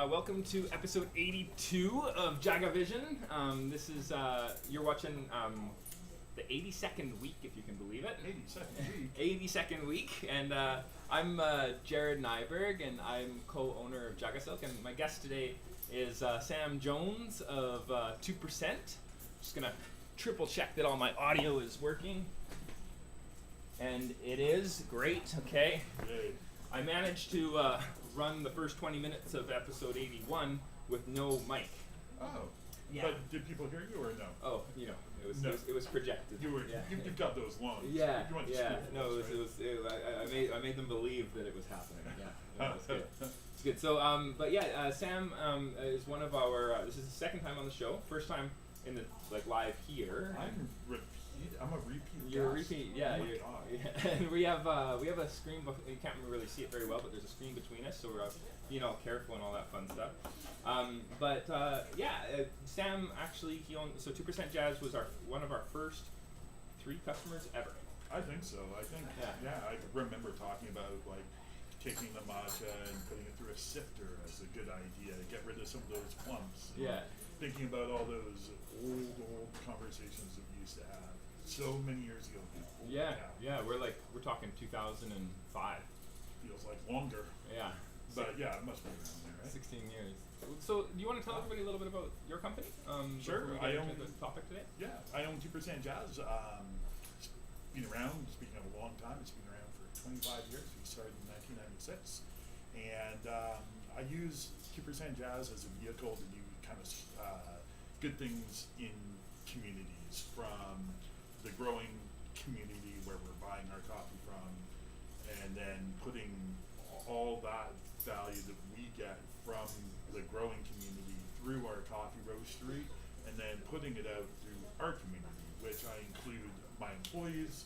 welcome to episode 82 of JagaVision. This is, you're watching the 82nd week, if you can believe it. 82nd week. 82nd week, and I'm Jared Nyberg, and I'm co-owner of JagaSilk, and my guest today is Sam Jones of 2%. Just gonna triple check that all my audio is working. And it is great, okay? Great. I managed to run the first 20 minutes of episode 81 with no mic. Oh. Yeah. But did people hear you or no? Oh, you know, it was projected. You've got those lungs. Yeah, You went to yeah. school No, for this, I made them believe that it was happening. Yeah, it was good. It's good. So, Sam is one of our. This is the second time on the show. First time in the live here. I'm a repeat. You're a guest. repeat, yeah. Oh my God. Yeah. And we have a screen. You can't really see it very well, but there's a screen between us, so we're being all careful and all that fun stuff. Sam actually he owned 2% Jazz was one of our first 3 customers ever. I think so. I think. Yeah. I remember talking about taking the matcha and putting it through a sifter as a good idea to get rid of some of those clumps. Yeah. Thinking about all those old conversations that we used to have so many years ago. Yeah. We're talking 2005. Feels like longer. Yeah. But yeah, it must be around there, right? 16 years. So, do you want to tell everybody a little bit about your company? Sure. Before we get into the topic today. Yeah, I own 2% Jazz. It's been around, speaking of a long time, it's been around for 25 years. We started in 1996. And I use 2% Jazz as a vehicle to do kind of good things in communities, from the growing community where we're buying our coffee from, and then putting all that value that we get from the growing community through our coffee roastery, and then putting it out through our community, which I include my employees,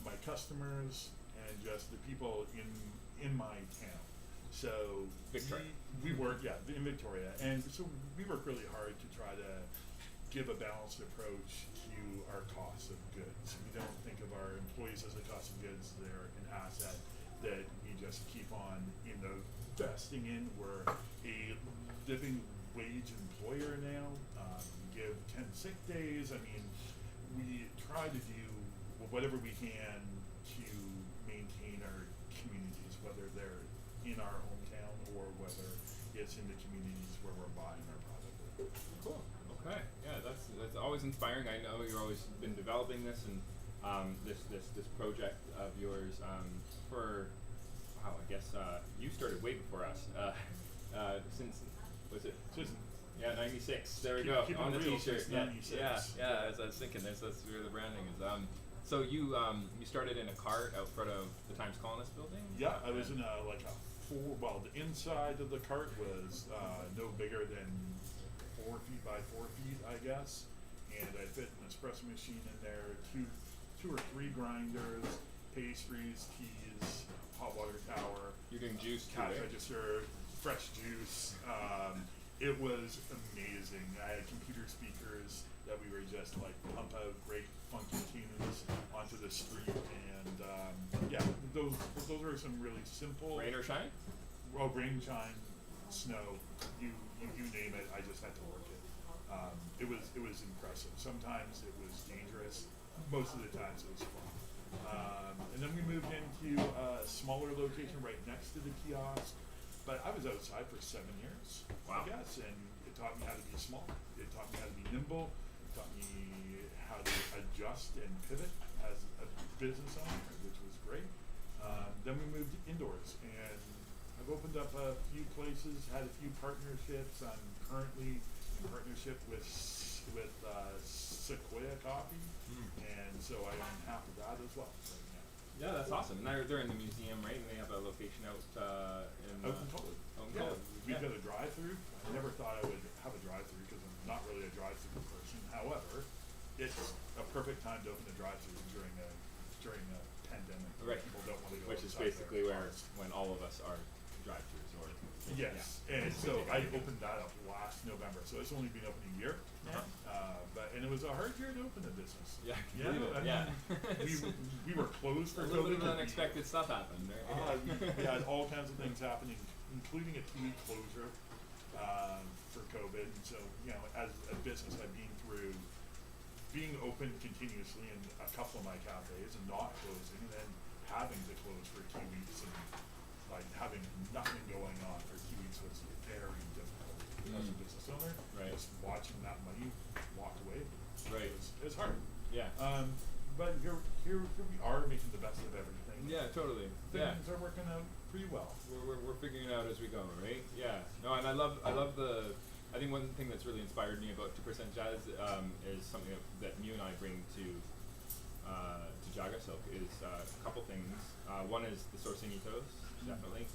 my customers, and just the people in my town. So Victoria. we work, in Victoria, and so we work really hard to try to give a balanced approach to our cost of goods. We don't think of our employees as a cost of goods; they're an asset that we just keep on investing in. We're a living wage employer now. We give 10 sick days. I mean, we try to do whatever we can to maintain our communities, whether they're in our hometown or whether it's in the communities where we're buying our product. Cool. Okay. Yeah, that's always inspiring. I know you've always been developing this and this project of yours for. Wow, I guess you started way before us. Since was it? Yeah, 96. There we go. On the T-shirt. Yeah. As I was thinking, that's where the branding is. So you started in a cart out front of the Times Colonist building. Yeah, I was in the inside of the cart was no bigger than 4 feet by 4 feet, I guess, and I fit an espresso machine in there, two or three grinders, pastries, teas, hot water tower. You're doing juice too, cash right? register, fresh juice. It was amazing. I had computer speakers that we were just pump out great funky tunes onto the street, and those were some really simple. Rain or shine? Well, rain, shine, snow, you name it. I just had to work it. It was impressive. Sometimes it was dangerous. Most of the times it was fun. And then we moved into a smaller location right next to the kiosk. But I was outside for 7 years, wow. I guess, and it taught me how to be small. It taught me how to be nimble. It taught me how to adjust and pivot as a business owner, which was great. Then we moved indoors, and I've opened up a few places, had a few partnerships. I'm currently in partnership with Sequoia Coffee, and so I own half of that as well right now. Yeah, that's awesome. And they're in the museum, right? And they have a location out in Colwood. Colwood. We've got a drive-through. I never thought I would have a drive-through because I'm not really a drive-through person. However, it's a perfect time to open a drive-through during a pandemic. Right. People don't want to go. Which is outside basically their cars. when all of us are drive-throughs, or yes, yeah. and so I opened that up last November. So it's only been open a year, and it was a hard year to open a business. Yeah, We were closed for a little COVID. bit of unexpected stuff happened. Right? We had all kinds of things happening, including a 2-week closure for COVID. And so, as a business, I've been through being open continuously in a couple of my cafes and not closing, and then having to close for 2 weeks and like having nothing going on for 2 weeks was very difficult as a business owner. Right. Just watching that money walk away. Right. It's hard. Yeah. But here we are making the best of everything. Yeah, totally. Things are working out pretty well. We're figuring it out as we go, right? Yeah. No, and I love I think one thing that's really inspired me about 2% Jazz is something that you and I bring to JagaSilk is a couple things. One is the sourcing ethos, definitely.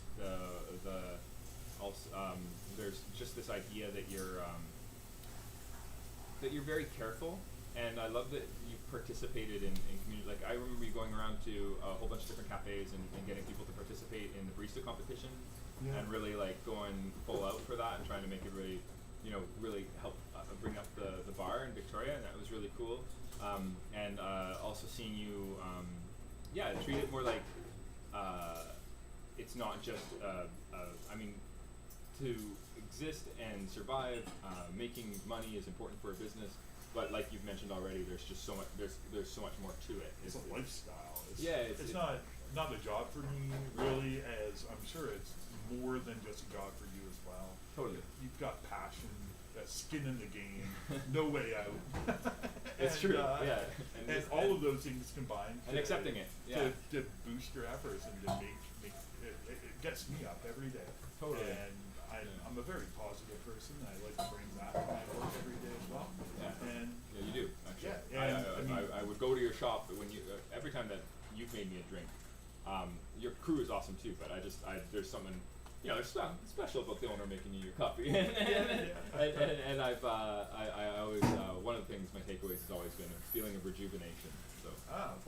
There's just this idea that you're very careful, and I love that you participated in community. Like I remember you going around to a whole bunch of different cafes and getting people to participate in the barista competition, and really like going full out for that and trying to make it really, really help bring up the bar in Victoria, and that was really cool. And also seeing you, treat it more like it's not just to exist and survive, making money is important for a business, but like you've mentioned already, there's just so much. There's so much more to it. It's a lifestyle. It's not a job for me really, as I'm sure it's more than just a job for you as well. Totally. You've got passion, skin in the game, no way out. It's true. Yeah. And all of those things combined. And accepting it. Yeah. To boost your efforts and to make it gets me up every day. Totally. And I'm a very positive person. I like to bring that to my work every day as well. Yeah. And yeah, you do actually. Yeah. I would go to your shop when you every time that you've made me a drink. Your crew is awesome too, but there's something. There's something special about the owner making you your coffee, and I always one of the things my takeaways has always been a feeling of rejuvenation. So.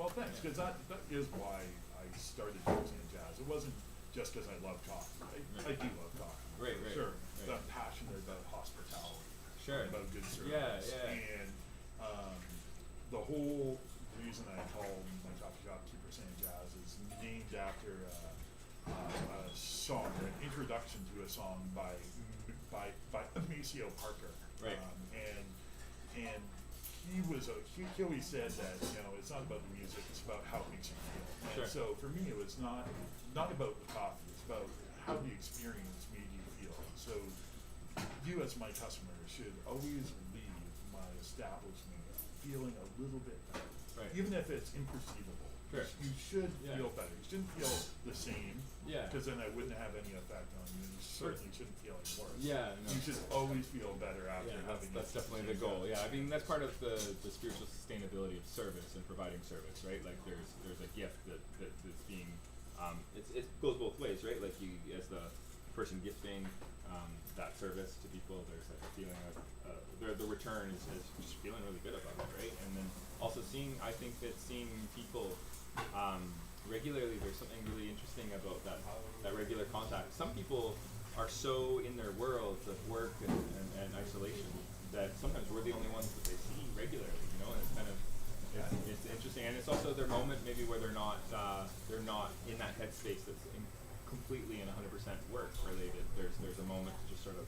Well, thanks, because that is why I started using jazz. It wasn't just because I love coffee. I do love coffee. Right. Sure. Right. I'm passionate about hospitality. Sure. About good service. Yeah. And the whole reason I call my coffee shop 2% Jazz is named after a song, or an introduction to a song by Maceo Parker. Right. And he always said that it's not about the music, it's about how it makes you feel. And Sure. so for me, it was not about the coffee, it's about how the experience made you feel. So you as my customer should always leave my establishment feeling a little bit better, Right. even if it's imperceivable. Sure. You should Yeah. feel better. You shouldn't feel the same, Yeah. because then I wouldn't have any effect on you. You certainly shouldn't feel any worse. Yeah, no. You should always feel better after Yeah, having that's it. definitely the goal. Yeah, I mean that's part of the spiritual sustainability of service and providing service, right? Like there's a gift that's being it goes both ways, right? Like you as the person gifting that service to people, there's like a feeling of the return is just feeling really good about it, right? And then also seeing people regularly, there's something really interesting about that regular contact. Some people are so in their worlds of work and isolation that sometimes we're the only ones that they see regularly, and it's kind of it's interesting, and it's also their moment maybe where they're not in that headspace that's completely and 100% work related. There's a moment to just sort of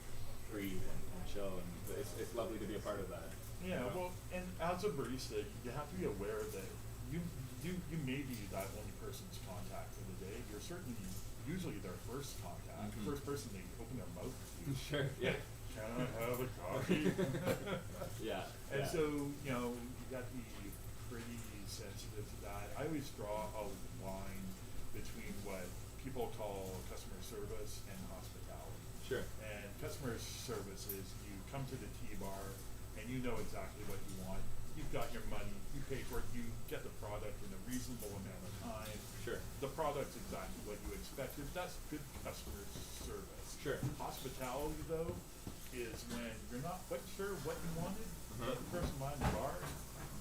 breathe and chill, and it's lovely to be a part of that. Yeah, well, and as a barista, you have to be aware that you may be that only person's contact for the day. You're certainly usually their first contact, first person they open their mouth to. Sure. Yeah. Can I have a coffee? Yeah. And so you got to be pretty sensitive to that. I always draw a line between what people call customer service and hospitality. Sure. And customer service is you come to the tea bar and you know exactly what you want. You've got your money, you pay for it, you get the product in a reasonable amount of time. Sure. The product's exactly what you expected. That's good customer service. Sure. Hospitality, though, is when you're not quite sure what you wanted, but the person behind the bar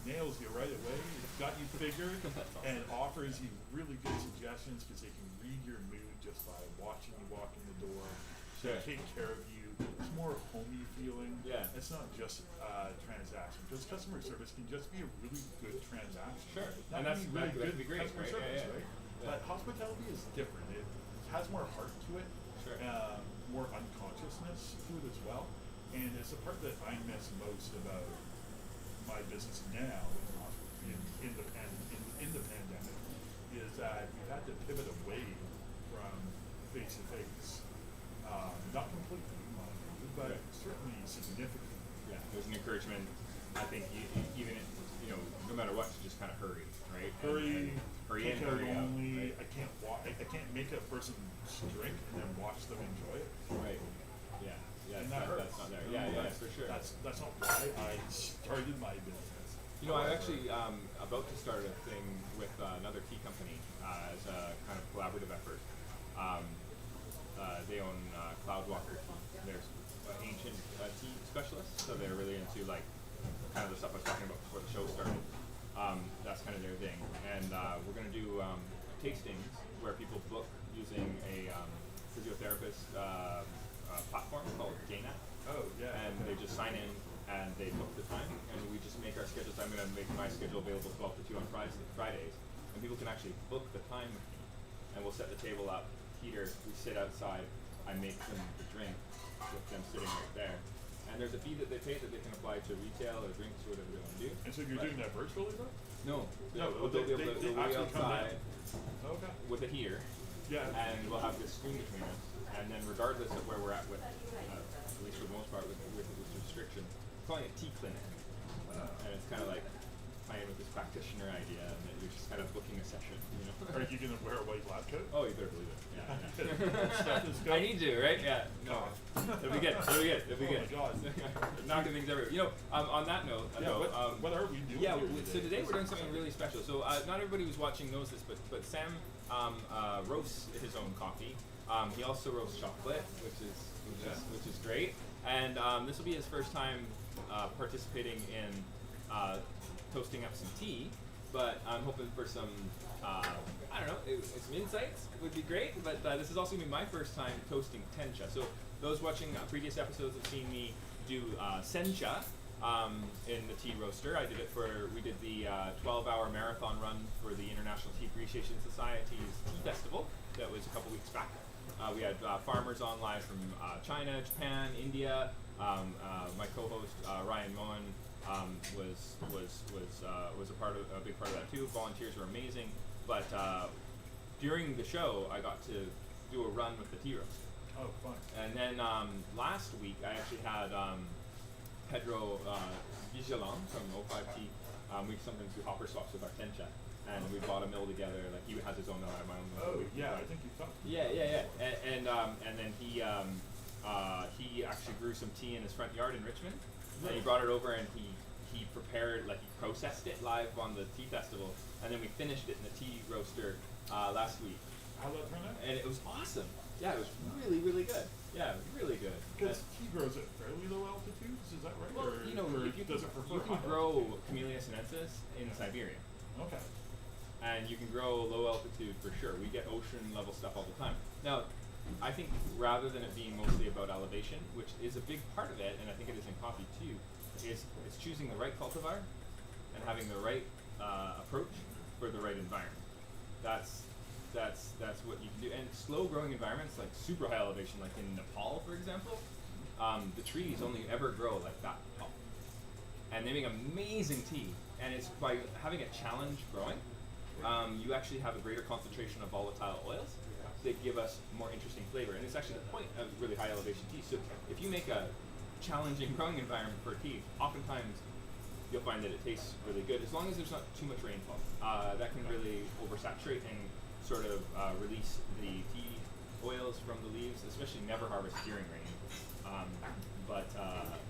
nails you right away, got you figured, and offers you really good suggestions because they can read your mood just by watching you walk in the door. Sure. They take care of you. It's more homey feeling. Yeah. It's not just transaction. Because customer service can just be a really good transaction. Sure. Not And that really could good be great, customer right? service, Yeah. right? But hospitality is different. It has more heart to it. Sure. more unconsciousness to it as well. And it's the part that I miss most about my business now in the pandemic is that we've had to pivot away from face to face. Not completely, mind you, but certainly significantly. Yeah, there's an encouragement. I think even no matter what, to just kind of hurry, right? Hurry Hurry in, takeout hurry out. only. Right? I can't make a person drink and then watch them enjoy it. Right. Yeah. Yeah. And that hurts. That's not there. You know, Yeah. For sure. That's not why I started my business. You know, I'm actually about to start a thing with another tea company as a kind of collaborative effort. They own Cloudwalker Tea. They're ancient tea specialists, so they're really into like kind of the stuff I was talking about before the show started. That's kind of their thing, and we're going to do tastings where people book using a physiotherapist platform called Dana. Oh, yeah. And they just sign in and they book the time, and we just make our schedules. I'm going to make my schedule available 12 to 2 on Fridays, and people can actually book the time with me, and we'll set the table up, heater, we sit outside, I make them the drink with them sitting right there. And there's a fee that they pay that they can apply to retail or drinks or whatever they want to do. And so you're doing that virtually though? No, No, they'll be able to they they'll be actually come outside Okay. with a heater, Yeah. and we'll have this screen between us, and then regardless of where we're at with, at least for the most part, with restriction, we're calling it tea clinic, and it's kind of like playing with this practitioner idea, and that you're just kind of booking a session, you know. Are you gonna wear a white lab coat? Oh, you better believe it. Yeah. Stethoscope? I need to, right? Yeah. No. It'll be good. It'll be good. It'll be Oh good. my God. Knocking things everywhere. You know, on that note, What are we doing? yeah, here so today we're doing something really special. So not everybody who's watching knows this, but Sam roasts his own coffee. He also roasts chocolate, which is great. And this will be his first time participating in toasting up some tea. But I'm hoping for some, I don't know, some insights would be great. But this is also going to be my first time toasting Tencha. So those watching previous episodes have seen me do Sencha in the tea roaster. We did the 12-hour marathon run for the International Tea Appreciation Society's Tea Festival. That was a couple weeks back. We had farmers on live from China, Japan, India. My co-host Ryan Moen was a big part of that too. Volunteers were amazing, but during the show I got to do a run with the tea roast. Oh, fun. And then last week I actually had Pedro Vigilon from O5T. We sometimes do hopper swaps with our Tencha, and we bought a mill together. Like he has his own mill, I have my own mill. Oh, yeah, I think you talked. Yeah. And then he actually grew some tea in his front yard in Richmond. And he brought it over and he prepared, like he processed it live on the tea festival, and then we finished it in the tea roaster last week. How'd that turn out? And it was awesome. Yeah, it was really, really good. Yeah, it was really good. Because tea grows at fairly low altitudes, is that right? Well, or, you know, or if you does it prefer you can high grow Camellia sinensis in Siberia. altitude? Okay. And you can grow low altitude for sure. We get ocean level stuff all the time. Now, I think rather than it being mostly about elevation, which is a big part of it, and I think it is in coffee too, is it's choosing the right cultivar and having the right approach for the right environment. That's what you can do. And slow growing environments, like super high elevation, like in Nepal, for example, the trees only ever grow like that tall. And they make amazing tea. And it's by having a challenge growing, you actually have a greater concentration of volatile oils that give us more interesting flavor. And it's actually the point of really high elevation tea. So if you make a challenging growing environment for tea, oftentimes you'll find that it tastes really good, as long as there's not too much rainfall. That can really oversaturate and sort of release the tea oils from the leaves, especially never harvest during rain.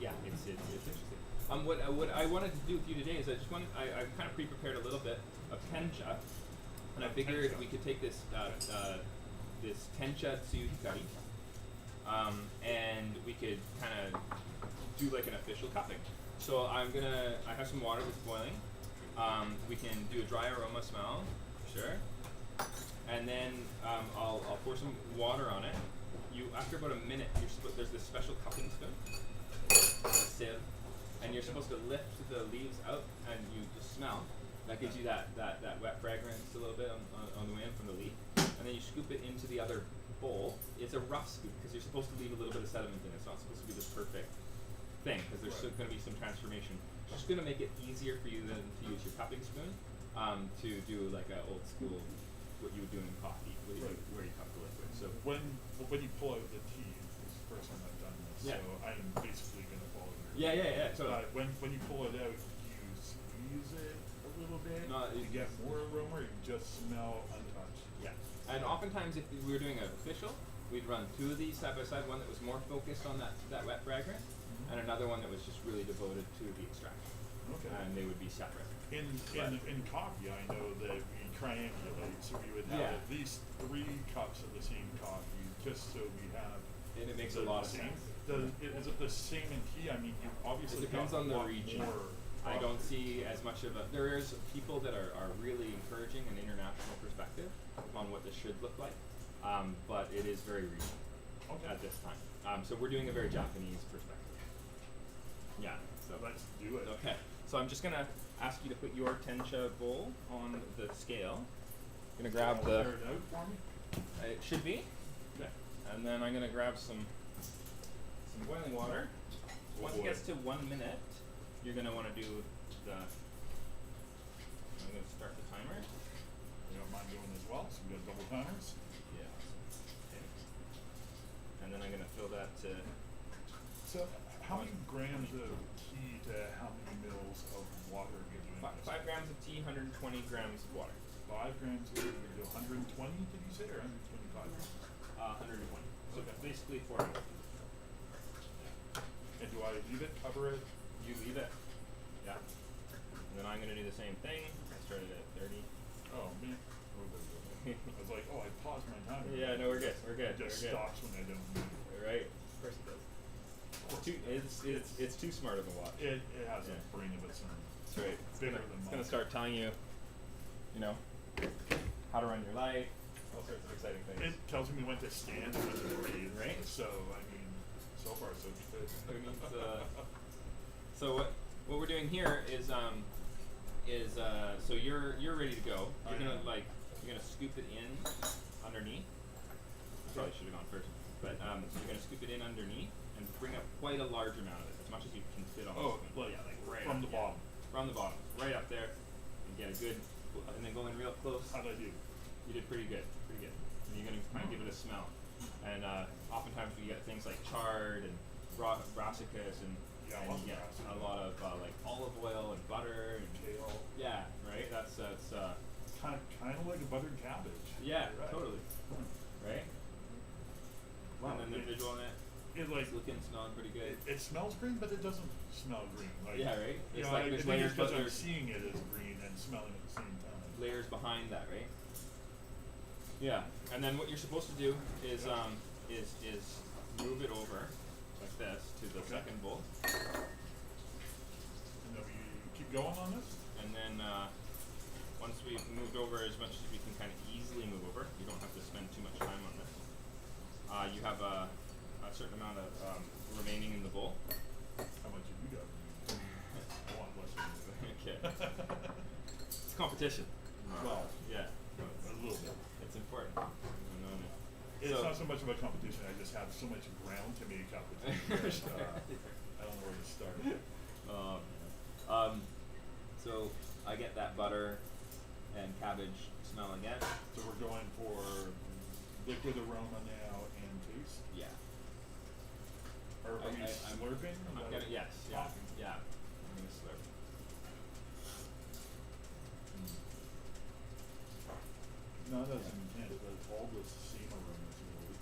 Yeah, it's interesting. What I wanted to do with you today is I kind of pre-prepared a little bit of Tencha, and I figured we could take this Tencha tsuyu curry, and we could kind of do like an official cupping. So I have some water that's boiling. We can do a dry aroma smell, sure. And then I'll pour some water on it. After about a minute, there's this special cupping spoon, a sieve, and you're supposed to lift the leaves out, and you just smell. That gives you that wet fragrance a little bit on the way in from the leaf, and then you scoop it into the other bowl is a rough scoop because you're supposed to leave a little bit of sediment in it. It's not supposed to be this perfect thing because there's Right. going to be some transformation. It's just going to make it easier for you than to use your cupping spoon to do like a old school what you would do in coffee where you cup the liquid. So when you pull out the tea, this is the first time I've done this, Yeah. so I'm basically going to follow your yeah. So when you pull it out, you squeeze it a little bit No, to get more aroma, or you just smell untouched. yeah, and oftentimes if we were doing an official, we'd run two of these side by side. One that was more focused on that wet fragrance, and another one that was just really devoted to the extraction. Okay. And they would be separate. In coffee, I know that we triangulate, so we would have Yeah. at least 3 cups of the same coffee, just so we have. And it makes a the lot of same. sense. Is it the same in tea? I mean, you obviously It depends got on the a lot region. more I coffee. don't see as much of a. There is people that are really encouraging an international perspective on what this should look like, but it is very regional at this time. So we're doing a very Japanese perspective. Yeah. So Let's do it. okay. So I'm just gonna ask you to put your Tencha bowl on the scale. Gonna grab the. Clear it out for me. It should be. Okay. And then I'm gonna grab some boiling water. Oh Once boy. it gets to 1 minute, you're gonna want to do the. I'm gonna start the timer. You don't mind doing as well, so we got double timers. Yeah. Okay. And then I'm gonna fill that to. So, how many grams of tea to how many mils of water are you doing? 5 grams of tea, 120 grams of water. 5 grams of tea, we do 120, did you say, or 125? 120. So Okay. basically 400. And do I leave it, cover it? You leave it. Yeah. And then I'm gonna do the same thing. I started at 30. Oh, man. I was like, oh, I paused my timer. Yeah, no, we're good. We're good. It just we're good. stops when I don't need it. Right. Of course it does. It's too smart of a watch. It has Yeah. a brain of its own. That's right. Bigger It's than gonna mine. start telling you, how to run your life, all sorts of exciting things. It tells me when to stand and when to breathe. Right. So, I mean, so far so good. It means, so what we're doing here is so you're ready to go. I You're am. gonna scoop it in underneath. I probably should have gone first, but you're gonna scoop it in underneath and bring up quite a large amount of it, as much as you can fit on. Oh, the spoon. like, Yeah, like right from up, the yeah. bottom. From the bottom, right up there, and get a good, and then go in real close. How'd I do? You did pretty good, pretty good. And you're gonna kind of give it a smell. And oftentimes we get things like chard and brassicas, and Yeah, and lots you of get brassica. a lot of like olive oil and butter and Kale. yeah, right. That's Kind of like a buttered cabbage. yeah, You're right. totally, right. Wow, And then the it- visual on it, It like it's looking, smelling pretty good. it smells green, but it doesn't smell green. Like, Yeah, right? You It's know, like I there's think layers, it's because but I'm there's- seeing it as green and smelling at the same time. Layers behind that, right? Yeah, and then what you're supposed to do is Yeah. is move it over like this to the Okay. second bowl, And then we keep going on this. and then once we've moved over as much as we can kind of easily move over, you don't have to spend too much time on this. You have a certain amount of remaining in the bowl. How much have you got? I want less than Okay. It's competition. Well, Yeah. a little bit. It's important. It's So- not so much of a competition. I just have so much ground to make up with. I don't know where to start. So I get that butter and cabbage smell again. So we're going for liquid aroma now and taste. Yeah. Are we I'm slurping? I'm gonna, yes. Yeah. Talking. Yeah. I'm gonna slurp. Not as intense, but all the same aromas really.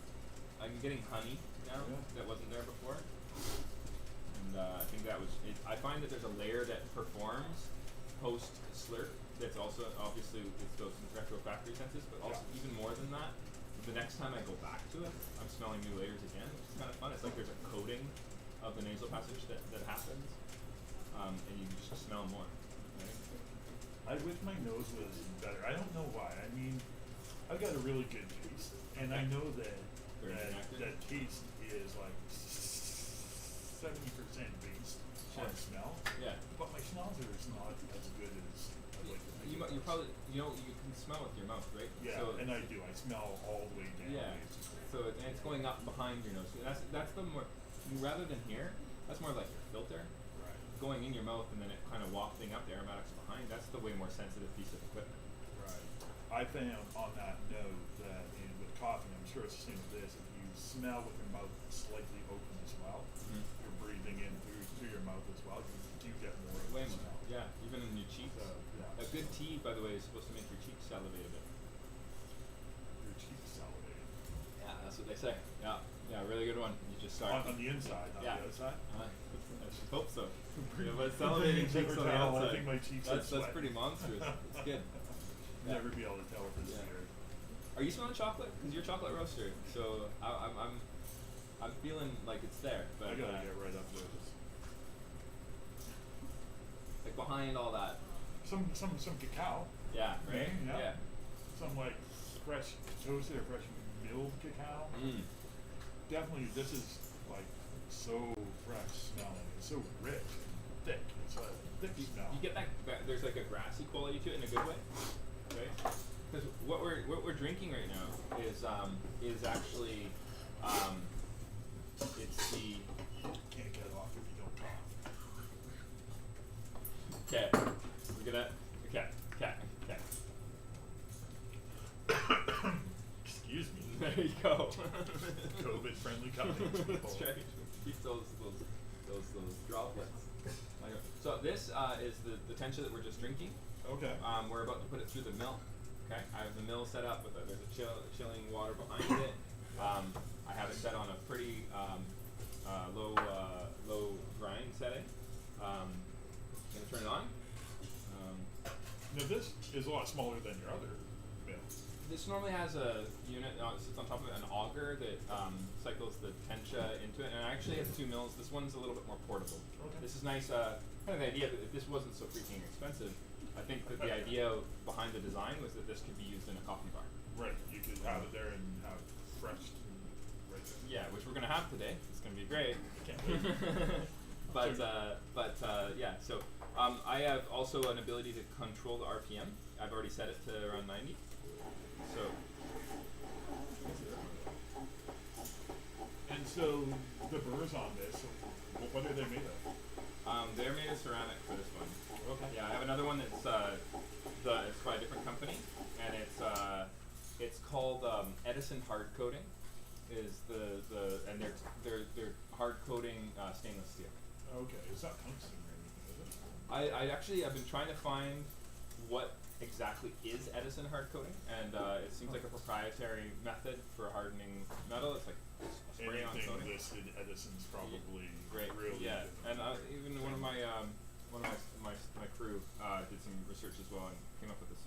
I'm getting honey now Yeah. that wasn't there before, and I think that was. I find that there's a layer that performs post slurp. That's also obviously it's those retrofactory senses, but also Yeah. even more than that. The next time I go back to it, I'm smelling new layers again, which is kind of fun. It's like there's a coating of the nasal passage that happens, and you just smell more. Right? I wish my nose was better. I don't know why. I mean, I've got a really good taste, and I know that Very connected. that taste is like 70% based on Sure. smell. Yeah. But my schnauzer is not as good as I'd like to think. You it you is. probably you can smell with your mouth, right? Yeah, So and I do. I smell all the way down. yeah. basically. So going up behind your nose. That's the more, rather than here, that's more like your filter. Right. Going in your mouth and then it kind of wafting up the aromatics behind, that's the way more sensitive piece of equipment. Right. I found on that note that with coffee, I'm sure it's the same with this, if you smell with your mouth slightly open as well, you're breathing in through your mouth as well, you do get more of Way the more. smell. Yeah, even in your cheeks. So, yeah. A good tea, by the way, is supposed to make your cheeks salivate a bit. Your cheeks salivating. Yeah, that's what they say. Yeah, yeah, really good one. You just start. On the inside, not Yeah. the outside? I should hope so. Yeah, but salivating cheeks on the Tell, outside. I think my cheeks that's are sweating. pretty monstrous. It's good. Yeah. Never be able to tell if it's Yeah. weird. Are you smelling chocolate? Because you're a chocolate roaster, so I'm feeling like it's there. But I gotta get right up to this. like behind all that. Some cacao. Yeah. Right. Yeah. Some like fresh toasted or fresh milled cacao. Mm. Definitely, this is like so fresh smelling. It's so rich and thick. It's a thick smell. You get that there's like a grassy quality to it in a good way, right? Because what we're drinking right now is actually it's the Can't get it off if you don't cough. okay. We're gonna okay. Excuse me. There you go. COVID friendly cupping. That's right. Keep those droplets. So this is the Tencha that we're just drinking. Okay. We're about to put it through the mill. Okay. I have the mill set up with there's a chilling water behind it. I have it set on a pretty low grind setting. Gonna turn it on. Now this is a lot smaller than your other mill. This normally has a unit, sits on top of it, an auger that cycles the Tencha into it, and I actually have two mills. This one's a little bit more portable. Okay. This is nice, kind of the idea that if this wasn't so freaking expensive, I think that the idea behind the design was that this could be used in a coffee bar. Right. You could have it there and have fresh right there. Yeah, which we're gonna have today. It's gonna be great. Can't wait. Yeah, so I have also an ability to control the RPM. I've already set it to around 90. So. And so the burrs on this, what are they made of? They're made of ceramic for this one. Okay. Yeah, I have another one that's it's by a different company, and it's called Edison Hard Coating. Is and they're hard coating stainless steel. Okay, it's not tungsten or anything, is it? I've been trying to find what exactly is Edison hard coating, and it seems like a proprietary method for hardening metal. It's like a spray on Anything coating. listed Edison's probably Great. really Yeah, good. and even one of my crew did some research as well and came up with a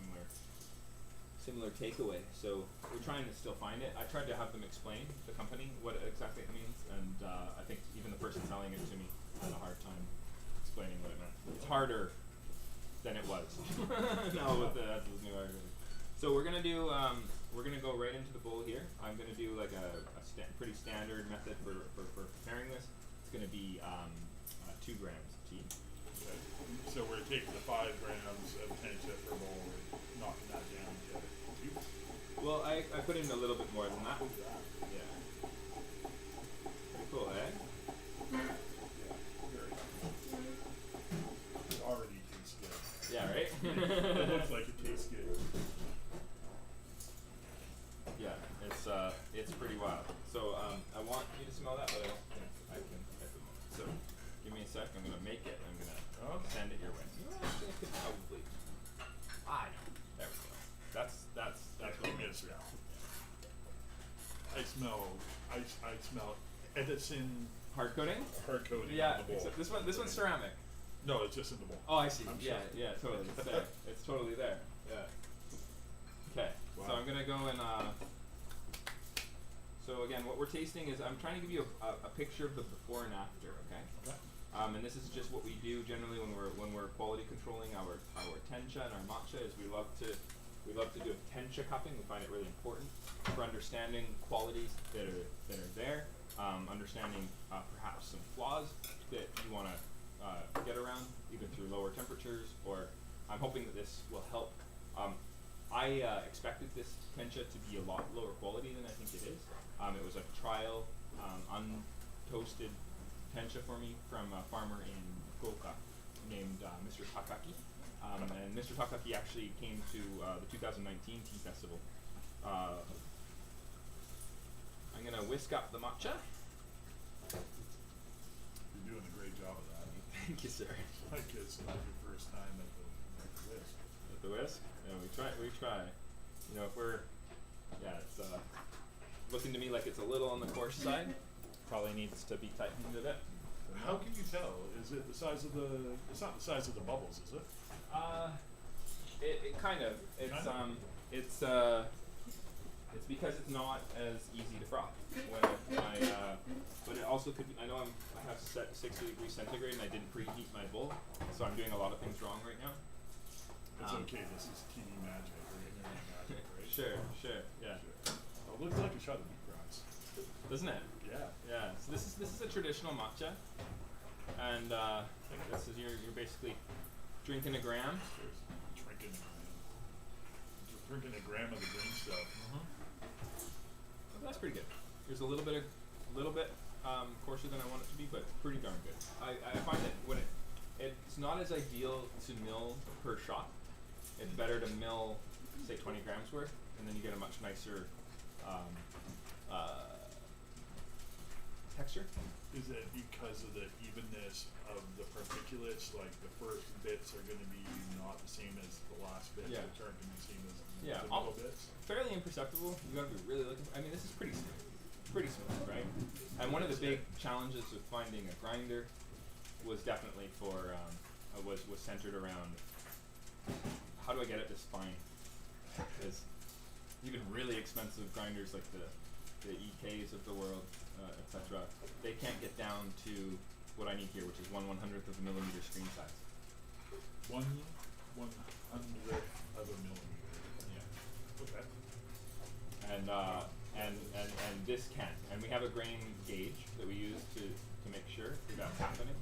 similar takeaway. So we're trying to still find it. I tried to have them explain the company what exactly it means, and I think even the person selling it to me had a hard time explaining what it meant. It's harder than it was. No, with that's this new argument. So we're gonna do we're gonna go right into the bowl here. I'm gonna do like a pretty standard method for preparing this. It's gonna be 2 grams of tea. Okay. So we're taking the 5 grams of Tencha per bowl and knocking that down to 2. Well, I put in a little bit more than that. Oh, that. Yeah. Pretty cool, eh? Yeah, very good. It already tastes good. Yeah, right? It looks like it tastes good. Yeah, it's pretty wild. So I want you to smell that, but I don't think I can at the moment. So give me a sec. I'm gonna make it. I'm gonna send it your way. Actually, I could probably. There we go. That's Give me a smell. I smell Edison hard coating. hard coating Yeah, on the bowl. except this one's ceramic. No, it's just in the bowl. Oh, I see. I'm Yeah, sure. yeah, totally. It's there. It's totally there. Yeah. Okay. So Wow. I'm gonna go and so again, what we're tasting is I'm trying to give you a picture of the before and after. Okay. Okay. And this is just what we do generally when we're quality controlling our Tencha and our Maccha. Is we love to do a Tencha cupping. We find it really important for understanding qualities that are there, understanding perhaps some flaws that you want to get around either through lower temperatures, or I'm hoping that this will help. I expected this Tencha to be a lot lower quality than I think it is. It was a trial untoasted Tencha for me from a farmer in Fukuoka named Mr. Takaki. And Mr. Takaki actually came to the 2019 tea festival. I'm gonna whisk up the matcha. You're doing a great job of that. Thank you, sir. Like it's not your first time at the whisk. At the whisk? Yeah, we try. You know, if we're, it's looking to me like it's a little on the coarse side. Probably needs to be tightened a bit. How can you tell? Is it the size of the? It's not the size of the bubbles, is it? It kind of. It's because it's not as easy to froth. But it also could be, I have set 60 degrees centigrade and I didn't preheat my bowl, so I'm doing a lot of things wrong right now. It's okay, this is TV magic or internet magic, right? Sure, yeah. Sure. Well, it looks like a shot of meat grass. Doesn't it? Yeah. So this is a traditional matcha, and this is you're basically drinking a gram. Drinking a gram of the green stuff. Well, that's pretty good. There's a little bit coarser than I want it to be, but pretty darn good. I find that when it's not as ideal to mill per shot. It's better to mill, say, 20 grams worth, and then you get a much nicer texture. Is it because of the evenness of the particulates? Like the first bits are going to be not the same as the last bits, which aren't going to be the same as the middle bits? Fairly imperceptible. You got to be really looking. I mean, this is pretty smooth, right? And one of the big challenges with finding a grinder was definitely was centered around how do I get it this fine? Because even really expensive grinders like the EKs of the world, etc., they can't get down to what I need here, which is 1/100th of a millimeter screen size. 1/100th of a millimeter. Yeah. Okay. And this can, and we have a grain gauge that we use to make sure that's happening.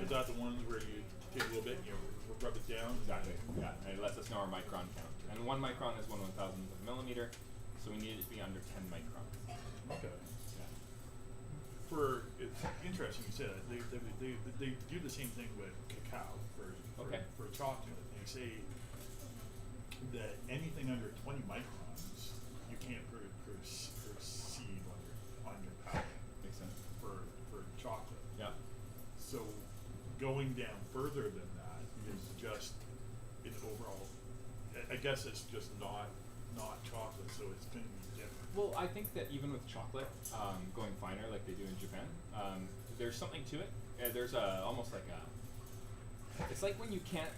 Is that the ones where you take a little bit and you rub it down? Exactly. Yeah, and it lets us know our micron count. And 1 micron is 1/1000th of a millimeter, so we need it to be under 10 microns. Okay. Yeah. It's interesting you say that. They do the same thing with cacao for chocolate. They say that anything under 20 microns you can't perceive on your palate. Makes sense. For chocolate. Yeah. So going down further than that is just an overall. I guess it's just not chocolate, so it's going to be different. Well, I think that even with chocolate, going finer like they do in Japan, there's something to it. There's almost like it's like when you can't,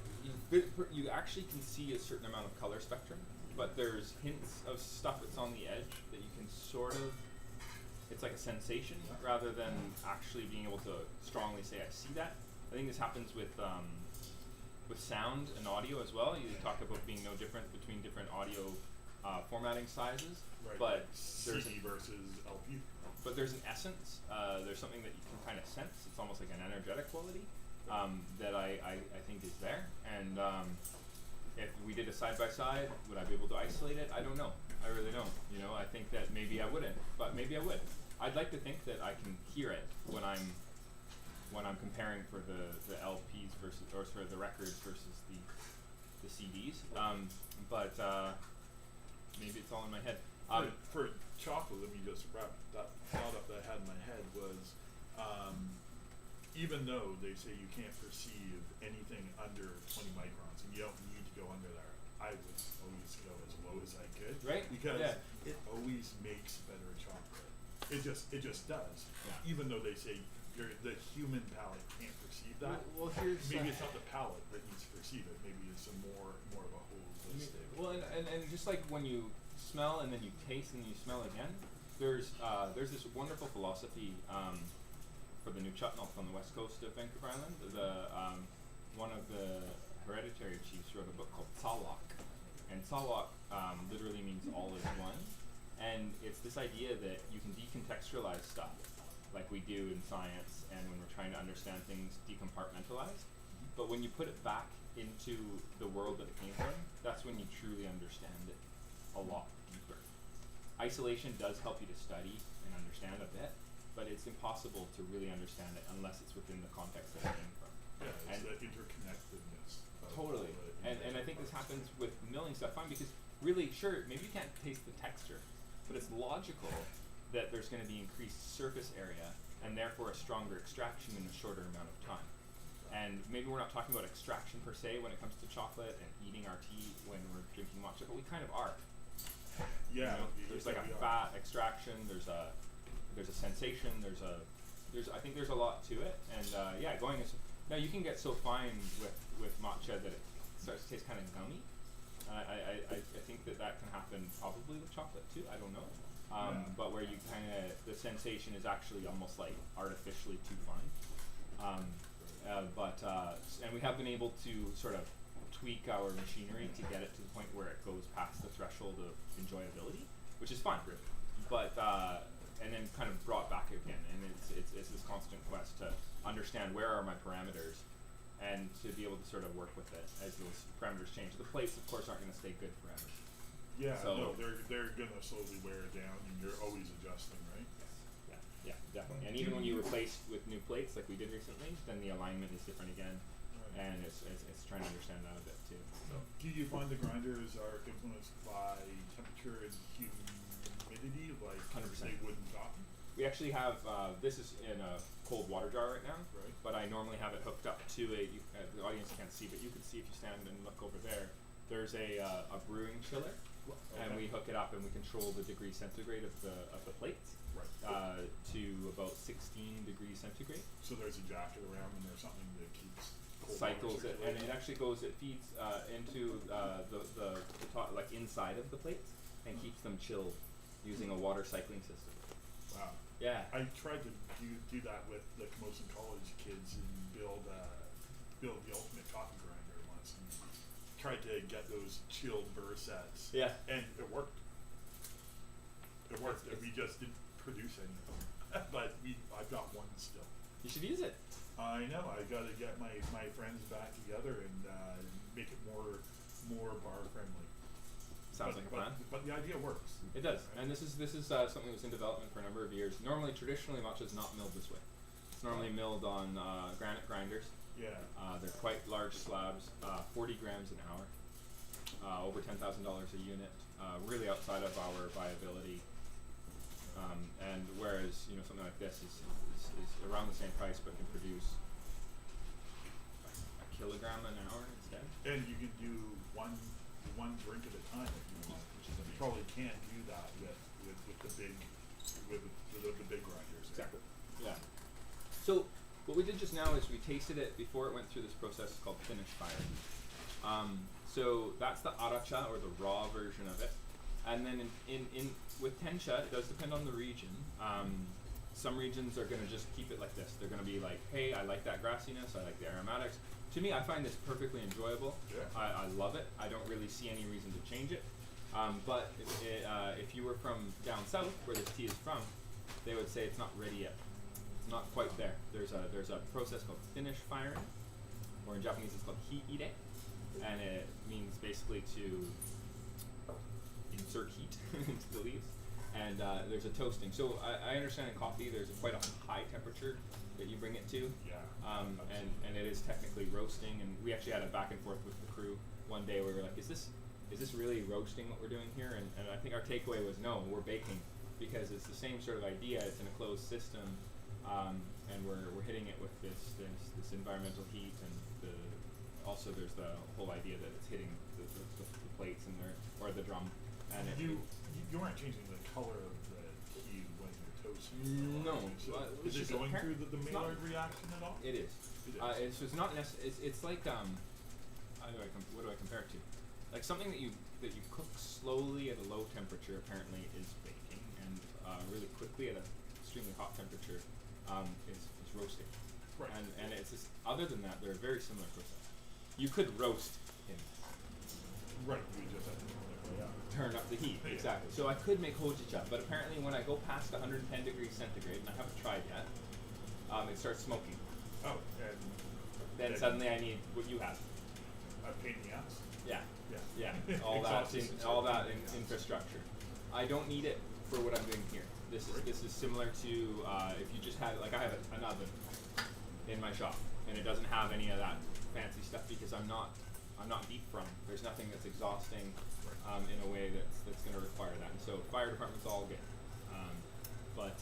you actually can see a certain amount of color spectrum, but there's hints of stuff that's on the edge that you can sort of, it's like a sensation rather than actually being able to strongly say, I see that. I think this happens with sound and audio as well. You talk about being no different between different audio formatting sizes, right, but like CD versus LP. But there's an essence. There's something that you can kind of sense. It's almost like an energetic quality that I think is there. And if we did a side by side, would I be able to isolate it? I don't know. I really don't. You know, I think that maybe I wouldn't, but maybe I would. I'd like to think that I can hear it when I'm comparing for the LPs versus, or for the records versus the CDs. But maybe it's all in my head. For chocolate, let me just wrap that thought up that I had in my head was, even though they say you can't perceive anything under 20 microns, and you don't need to go under there, I would always go as low as I could, right? Because it always makes better chocolate. It just does. Yeah. Even though they say the human palate can't perceive that. Well, here's maybe it's not the palate that needs to perceive it. Maybe it's a more of a holistic. Well, and just like when you smell and then you taste and you smell again, there's this wonderful philosophy for the New Chutnut on the west coast of Vancouver Island. One of the hereditary chiefs wrote a book called Tsalak, and Tsalak literally means all is one, and it's this idea that you can decontextualize stuff like we do in science, and when we're trying to understand things decompartmentalized, but when you put it back into the world that it came from, that's when you truly understand it a lot deeper. isolation does help you to study and understand a bit, but it's impossible to really understand it unless it's within the context that it came from. Yeah, it's And the interconnectedness. Totally. And I think this happens with milling stuff fine because really, sure, maybe you can't taste the texture, but it's logical that there's going to be increased surface area and therefore a stronger extraction in a shorter amount of time. And maybe we're not talking about extraction per se when it comes to chocolate and eating our tea when we're drinking matcha, but we kind of are. Yeah. There's like a fat extraction. There's a sensation. I think there's a lot to it. And going is now you can get so fine with matcha that it starts to taste kind of gummy. I think that can happen probably with chocolate too. I don't know. But where you the sensation is actually almost like artificially too fine. And we have been able to sort of tweak our machinery to get it to the point where it goes past the threshold of enjoyability, which is fun. But and then kind of brought back again, and it's this constant quest to understand where are my parameters, and to be able to sort of work with it as those parameters change. The plates, of course, aren't going to stay good forever. Yeah, So they're going to slowly wear it down, and you're always adjusting, right? Yes. Yeah, definitely. And even when you replace with new plates, like we did recently, then the alignment is different again, and it's trying to understand that a bit too. So. Do you find the grinders are influenced by temperature and humidity, like 100%. they would in cotton? We actually have this is in a cold water jar right now, Right. but I normally have it hooked up to the audience can't see, but you can see if you stand and look over there. There's a brewing chiller, and we hook it up and we control the degree centigrade of the plates to about 16 degrees centigrade. So there's a jacket around and there's something that keeps cold Cycles water it, and it actually feeds into the top, like inside of the plates, and keeps them chilled using a water cycling system. Wow. Yeah. I tried to do that with the Camosun College kids and build the ultimate cotton grinder once, and tried to get those chilled burr sets. Yeah. And it worked. It worked. We just didn't produce anything, but I've got one still. You should use it. I know. I got to get my friends back together and make it more bar friendly. Sounds like a plan. But the idea works. It does, right? and this is something that was in development for a number of years. Normally, traditionally, matcha is not milled this way. It's normally milled on granite grinders. Yeah. They're quite large slabs, 40 grams an hour, over $10,000 a unit, really outside of our viability. And whereas something like this is around the same price, but can produce a kilogram an hour instead. And you can do one drink at a time if you want, which is you probably can't do that with the big grinders. Exactly. Yeah. So what we did just now is we tasted it before it went through this process called finish firing. So that's the aracha, or the raw version of it. And then in with Tencha, it does depend on the region. Some regions are going to just keep it like this. They're going to be like, hey, I like that grassiness, I like the aromatics. To me, I find this perfectly enjoyable. Yeah. I love it. I don't really see any reason to change it. But if you were from down south, where this tea is from, they would say it's not ready yet. It's not quite there. There's a process called finish firing, or in Japanese it's called hiire, and it means basically to insert heat into the leaves. And there's a toasting. So I understand in coffee there's quite a high temperature that you bring it to. Yeah. And it is technically roasting. And we actually had a back and forth with the crew one day where we were like, is this really roasting what we're doing here? And I think our takeaway was no, we're baking, because it's the same sort of idea. It's in a closed system, and we're hitting it with this environmental heat, and also there's the whole idea that it's hitting the plates and or the drum. And you aren't changing the color of the tea when you're toasting. No. So is it going through the Maillard reaction at all? It is. It is. It's not necessarily. It's like what do I compare it to? Like something that you cook slowly at a low temperature apparently is baking, and really quickly at an extremely hot temperature is roasting. Right. And it's just, other than that, they're a very similar process. You could roast in this. Right. We just have to Turn up the heat, Yeah. exactly. So I could make hojicha, but apparently when I go past 110 degrees centigrade, and I haven't tried yet, it starts smoking. Oh, and Then suddenly I need what you have. a pain in the ass. Yeah. Yeah. Yeah. All that Exhaust system. infrastructure. I don't need it for what I'm doing here. This is similar to if you just had, like, I have an oven in my shop, and it doesn't have any of that fancy stuff because I'm not deep frying. There's nothing that's exhausting in a way that's going to require that. And so fire department's all good, but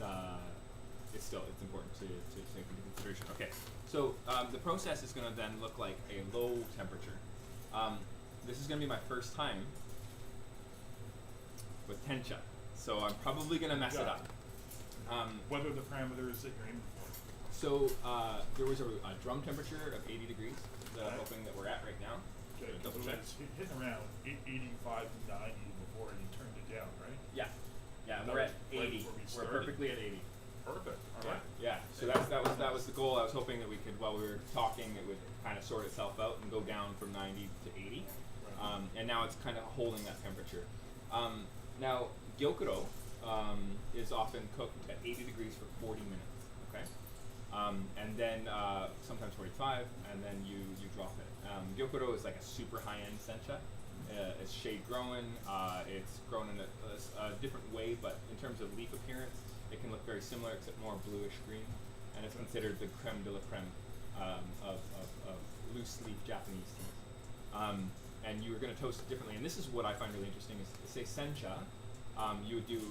it's important to take into consideration. Okay, so the process is going to then look like a low temperature. This is going to be my first time with Tencha, so I'm probably going to mess it up. What are the parameters that you're aiming for? So there was a drum temperature of 80 degrees that I'm hoping that we're at right now. Okay, So double so check. it's hitting around 85 to 90 before you turned it down, right? Yeah, and That we're at was right 80. before we We're started. perfectly at 80. Perfect. All right. Yeah. So that was the goal. I was hoping that we could, while we were talking, it would kind of sort itself out and go down from 90 to 80. Right. And now it's kind of holding that temperature. Now gyokuro is often cooked at 80 degrees for 40 minutes. Okay. And then sometimes 45, and then you drop it. Gyokuro is like a super high-end sencha. It's shade grown. It's grown in a different way, but in terms of leaf appearance, it can look very similar, except more bluish green. And it's considered the creme de la creme of loose leaf Japanese teas. And you were going to toast it differently. And this is what I find really interesting is, say, sencha. You would do,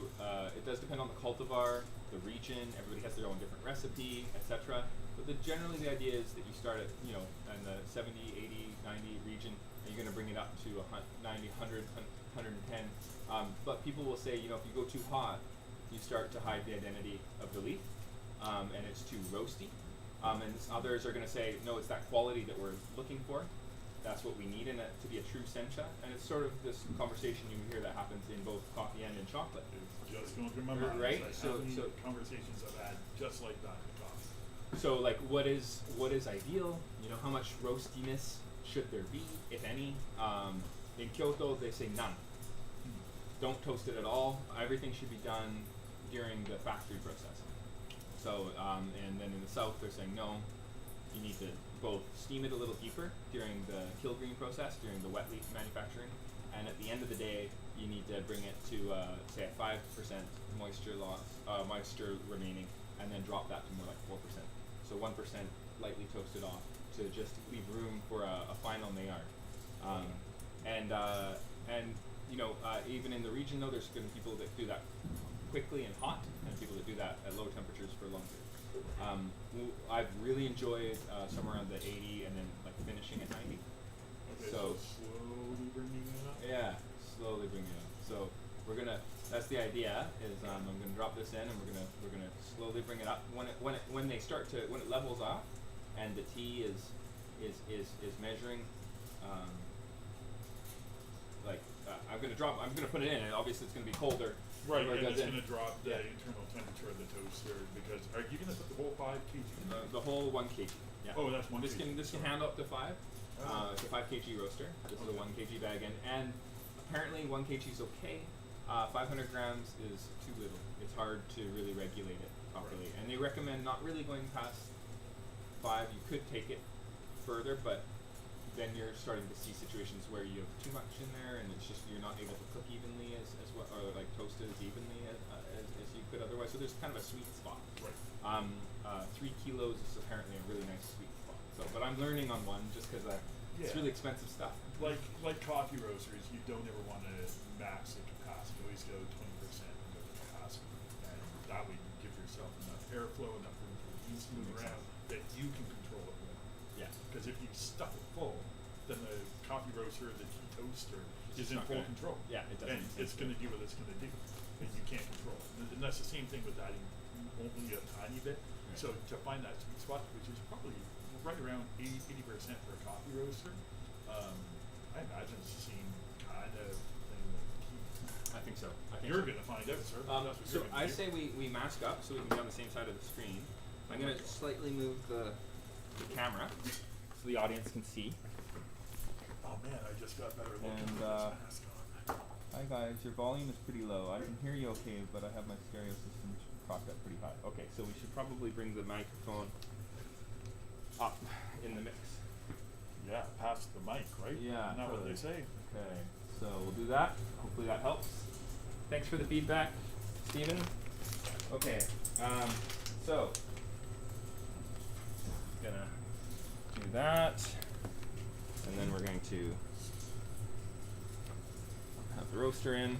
it does depend on the cultivar, the region, everybody has their own different recipe, etc. But generally the idea is that you start at, in the 70, 80, 90 region, and you're going to bring it up to 90, 100, 110. But people will say, if you go too hot, you start to hide the identity of the leaf, and it's too roasty. And others are going to say, no, it's that quality that we're looking for. That's what we need in it to be a true sencha, and it's sort of this conversation you hear that happens in both coffee and in chocolate. It's just going through my mind. Right? Like So conversations I've had just like that in coffee. So like, what is ideal? How much roastiness should there be, if any? In Kyoto, they say none. Don't toast it at all. Everything should be done during the factory process. So, and then in the south, they're saying no. You need to both steam it a little deeper during the kill green process, during the wet leaf manufacturing, and at the end of the day, you need to bring it to say a 5% moisture remaining, and then drop that to more like 4%. So 1% lightly toasted off to just leave room for a final Maillard. Even in the region though, there's going to be people that do that quickly and hot, and people that do that at low temperatures for longer. I've really enjoyed somewhere around the 80 and then like finishing at 90. Okay, So slowly bringing it up. yeah, slowly bring it up. So that's the idea is I'm gonna drop this in and we're gonna slowly bring it up. When it levels off and the tea is measuring, I'm gonna put it in, and obviously it's gonna be colder. Right, before it and goes it's in. going to drop the Yeah. internal temperature of the toaster because are you going to put the whole 5 kg in there? The whole 1 kg. Yeah. Oh, that's 1 This kg. can handle up to 5. Oh. It's a 5 kg roaster. This is a Okay. 1 kg bag, and apparently 1 kg is okay. 500 grams is too little. It's hard to really regulate it properly, Right. and they recommend not really going past 5. You could take it further, but then you're starting to see situations where you have too much in there, and it's just you're not able to cook evenly as well, or like toast it as evenly as you could otherwise. So there's kind of a sweet spot. Right. 3 kilos is apparently a really nice sweet spot. So, but I'm learning on one just because it's Yeah. really expensive stuff. Like coffee roasters, you don't ever want to max the capacity. You always go 20% of the capacity, and that way you give yourself enough airflow, enough room for the beans to move Makes around that you can control it more. Yeah. Because if you stuff it full, then the coffee roaster, the tea toaster, is in not full gonna- control. yeah, it doesn't And make it's sense. going to do what it's going to do, and you can't control it. And that's the same thing with adding only a tiny bit. Right. So to find that sweet spot, which is probably right around 80% for a coffee roaster, I imagine it's the same kind of thing with tea. I think so. You're going to find out, sir. That's what So you're gonna I do. say we mask up so we can be on the same side of the screen. I'm gonna slightly move the camera so the audience can see. Oh man, I just got better looking And, with this mask on. Hi guys, your volume is pretty low. I can hear you okay, but I have my stereo system cropped up pretty high. Okay, so we should probably bring the microphone up in the mix. Yeah, past the mic, right? Yeah, Isn't that what totally. they say? Okay, so we'll do that. Hopefully that helps. Thanks for the feedback, Steven. Okay, so gonna do that, and then we're going to have the roaster in.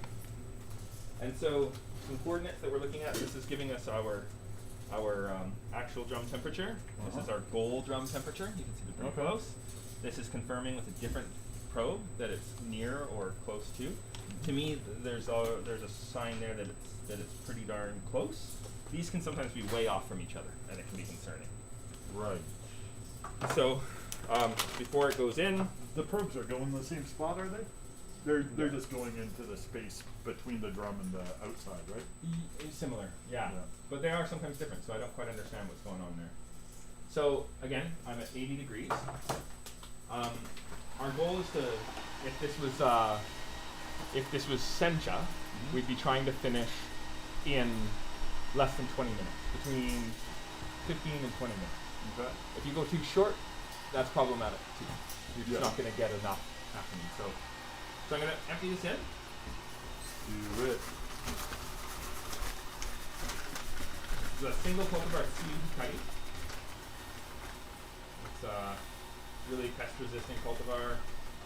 And so some coordinates that we're looking at, this is giving us our actual drum temperature. This is our goal drum temperature. You can see they're pretty close. This is confirming with a different probe that it's near or close to. To me, there's a sign there that it's pretty darn close. These can sometimes be way off from each other, and it can be concerning. Right. So before it goes in, The probes are going in the same spot, are they? They're just going into the space between the drum and the outside, right? Similar, yeah. But they are sometimes different, so I don't quite understand what's going on there. So again, I'm at 80 degrees. Our goal is to, if this was Tencha, we'd be trying to finish in less than 20 minutes, between 15 and 20 minutes. Okay. If you go too short, that's problematic too. You're just not going to get enough happening. So I'm going to empty this in. Do it. This is a single cultivar seed kite. It's a really pest-resistant cultivar.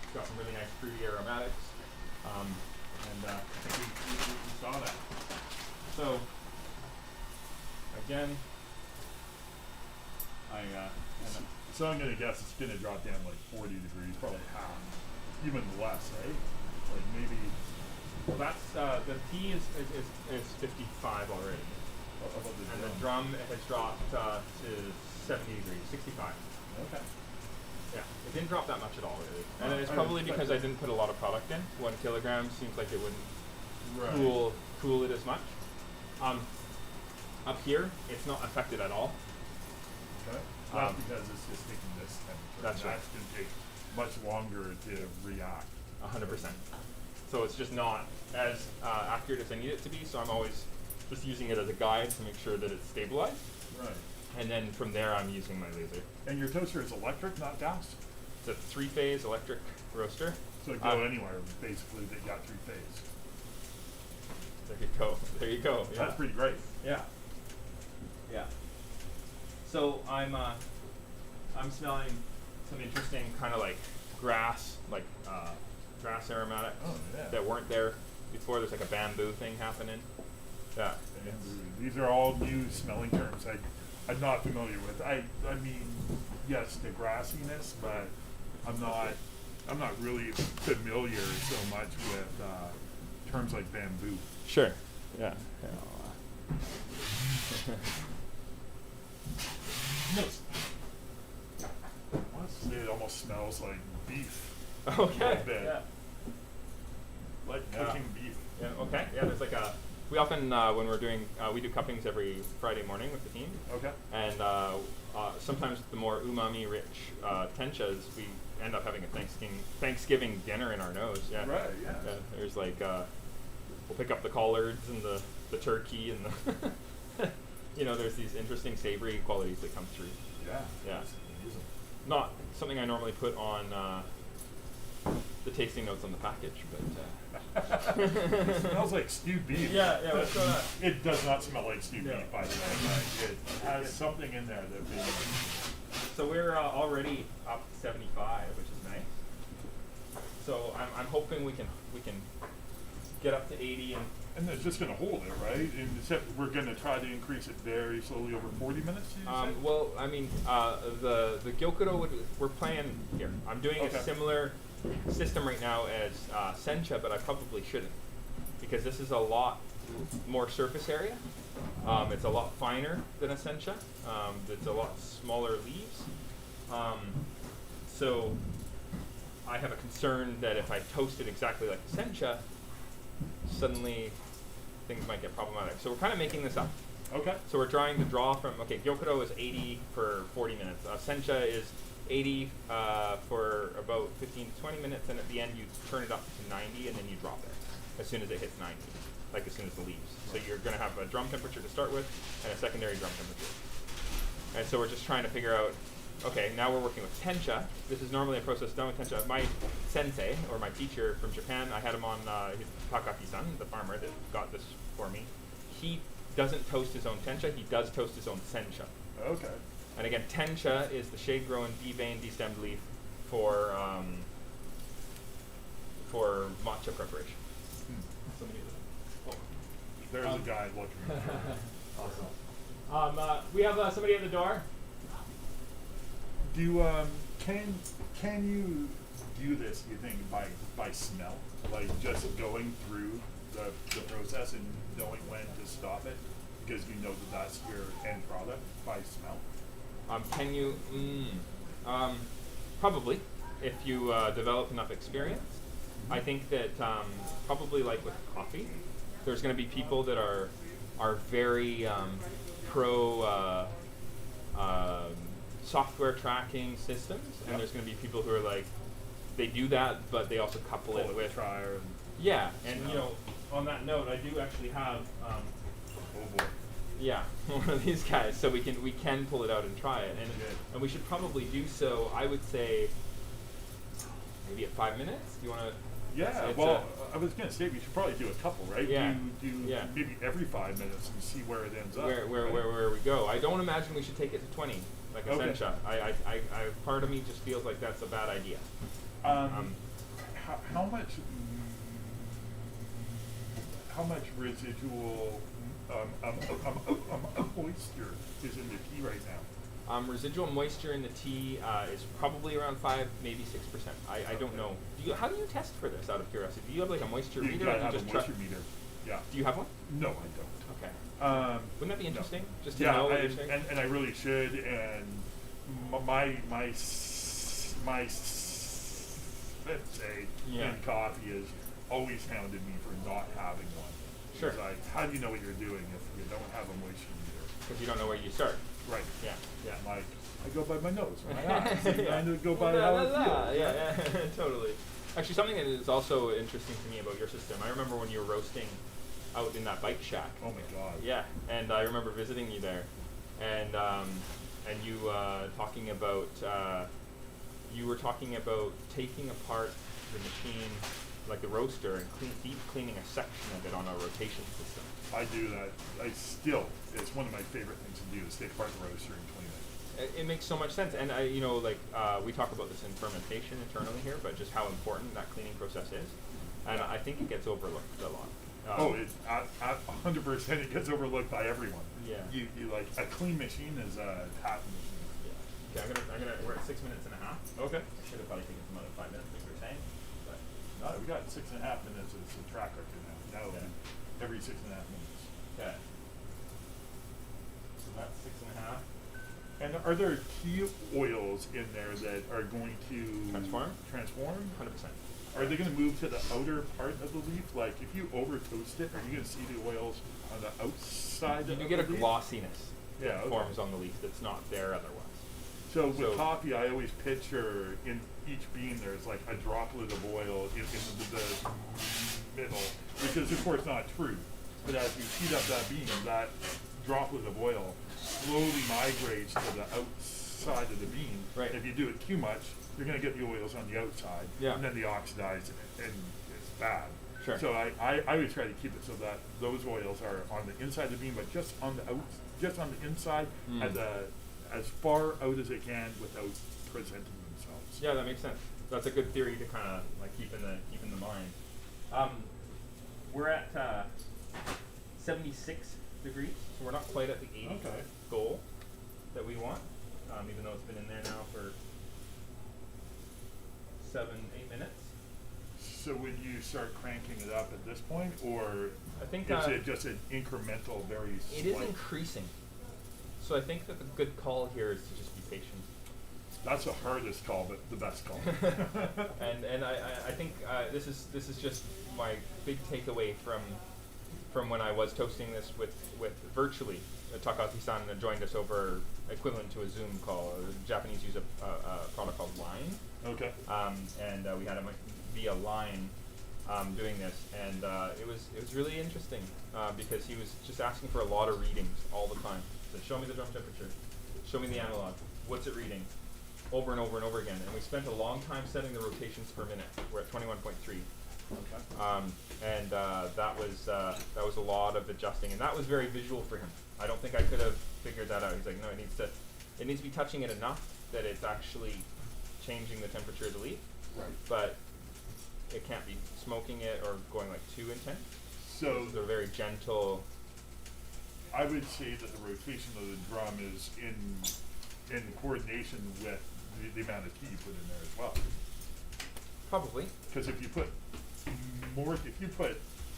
It's got some really nice fruity aromatics. And I think we saw that. So again, So I'm gonna guess it's gonna drop down like 40 degrees, probably half, even less, eh? Like maybe. well, that's the P is 55 already, Above the and drum. the drum has dropped to 70 degrees, 65. Okay. Yeah, it didn't drop that much at all, really. And it's I probably respect because it. I didn't put a lot of product in. 1 kilogram seems like it wouldn't Right. cool it as much. Up here, it's not affected at all. Okay. That's because it's just taking this temperature. That's right. That's gonna take much longer to react. 100%. So it's just not as accurate as I need it to be, so I'm always just using it as a guide to make sure that it's stabilized. Right. And then from there, I'm using my laser. And your toaster is electric, not gas? It's a 3-phase electric roaster. So it go anywhere, basically, they got 3 phase. There you go. There you go. Yeah. That's pretty great. Yeah. Yeah. So I'm smelling some interesting kind of like grass aromatics Oh, yeah. that weren't there before. There's like a bamboo thing happening. Yeah. These are all new smelling terms I'm not familiar with. I mean, yes, the grassiness, but I'm not really familiar so much with terms like bamboo. Sure. Yeah. It almost smells like beef. Okay. A little bit. Yeah. Like Yeah. cooking beef. Yeah. Okay. Yeah. There's like we often when we're doing we do cuppings every Friday morning with the team. Okay. And sometimes the more umami-rich tenchas, we end up having a Thanksgiving dinner in our nose. Yeah. Right, yeah. There's like we'll pick up the collards and the turkey and the there's these interesting savory qualities that come through. Yeah. Yeah. That's amazing. Not something I normally put on the tasting notes on the package, but. It smells like stewed beef. Yeah. What's going on? It does not smell like stewed Yeah. beef, by the way. It has something in there that we. So we're already up to 75, which is nice. So I'm hoping we can get up to 80 And it's just going to hold it, right? And except we're going to try to increase it very slowly over 40 minutes. You said? well, I mean, the Gyokuro we're playing here. I'm doing Okay. a similar system right now as Tencha, but I probably shouldn't because this is a lot more surface area. It's a lot finer than a Tencha. It's a lot smaller leaves. So I have a concern that if I toast it exactly like a Tencha, suddenly things might get problematic. So we're kind of making this up. Okay. So we're trying to draw from, Gyokuro is 80 for 40 minutes. Tencha is 80 for about 15 to 20 minutes, and at the end you turn it up to 90, and then you drop it as soon as it hits 90, like as soon as the leaves. So you're going to have a drum temperature to start with, and a secondary drum temperature. And so we're just trying to figure out, okay, now we're working with Tencha. This is normally a process done with Tencha. sensei, or my teacher from Japan, I had him on his Takaki-san, the farmer that got this for me. He doesn't toast his own tencha, he does toast his own sencha. Okay. And again, tencha is the shade-grown, deveined, destemmed leaf for matcha preparation. Somebody There's a guy looking. Awesome. We have somebody at the door. Can you do this, you think, by smell? Like just going through the process and knowing when to stop it? Because you know that that's your end product by smell? Can you? Probably, if you develop enough experience. I think that probably like with coffee, there's going to be people that are very pro software tracking systems, and there's going to be people who are like, they do that, but they also couple it with trier. Yeah, and you know, on that note, I do actually have Oh boy. yeah, one of these guys, so we can pull it out and try it, and we should probably do so. I would say maybe at 5 minutes. Do you want to? Yeah, well, I was gonna say we should probably do a couple, right? Yeah. Do maybe every 5 minutes and see where it ends up. Where we go. I don't imagine we should take it to 20, like a Okay. sencha. I part of me just feels like that's a bad idea. How much residual moisture is in the tea right now? Residual moisture in the tea is probably around 5, maybe 6%. I don't know. How do you test for this, out of curiosity? Do you have like a moisture You meter? gotta or have you a just moisture meter. Yeah. Do you have one? No, I don't. Okay. Wouldn't that be No. interesting? Just to Yeah, know what you're saying? and I really should. And my say in coffee has always hounded me for not having one. Sure. It's like, how do you know what you're doing if you don't have a moisture meter? Because you don't know where you start. Right. Yeah. Yeah. Like, I go by my nose, my eyes. Yeah. I go by how I feel. Yeah, totally. Actually, something that is also interesting to me about your system, I remember when you were roasting out in that bike shack. Oh my God. Yeah, and I remember visiting you there, and you talking about taking apart the machine, like the roaster, and deep cleaning a section of it on a rotation system. I do that. It's one of my favorite things to do is take apart the roaster and clean it. It makes so much sense, and we talk about this in fermentation internally here, but just how important that cleaning process is, and I think it gets overlooked a lot. It's at 100% it gets overlooked by everyone. Yeah. You like a clean machine is a tap machine. Yeah. Okay, we're at 6 minutes and a half. Okay. Should have probably taken some other 5 minutes, like you were saying, but. No, we got 6.5 minutes as a track record now. Now Okay. every 6.5 minutes. Okay. So that's 6.5. And are there tea oils in there that are going to transform? 100%. Are they going to move to the outer part of the leaf? Like if you over toast it, are you going to see the oils on the outside of the leaf? You get a glossiness that okay. forms on the leaf that's not there otherwise. So with coffee, I always picture in each bean there's like a droplet of oil in the middle, which is of course not true. But as you heat up that bean, that droplet of oil slowly migrates to the outside of the bean. Right. If you do it too much, you're going to get the oils on the outside, and then they oxidize, and it's bad. Sure. So I would try to keep it so that those oils are on the inside of the bean, but just on the inside, as far out as they can without presenting themselves. Yeah, that makes sense. That's a good theory to kind of like keep in the mind. We're at 76 degrees, so we're not quite at the 80 goal that we want, even though it's been in there now for 7-8 minutes. So would you start cranking it up at this point, or I think is it just an incremental, very slight? It is increasing. So I think that the good call here is to just be patient. That's the hardest call, but the best call. and I think this is just my big takeaway from when I was toasting this with virtually. Takaki-san joined us over equivalent to a Zoom call. The Japanese use a product called Line. Okay. And we had him via Line doing this, and it was really interesting because he was just asking for a lot of readings all the time. So show me the drum temperature, show me the analog, what's it reading? over and over and over again, and we spent a long time setting the rotations per minute. We're at 21.3. Okay. And that was a lot of adjusting, and that was very visual for him. I don't think I could have figured that out. He's like, no, it needs to be touching it enough that it's actually changing the temperature of the leaf, Right. but it can't be smoking it or going like too intense. So they're very gentle. I would say that the rotation of the drum is in coordination with the amount of tea you put in there as well. Probably. Because if you put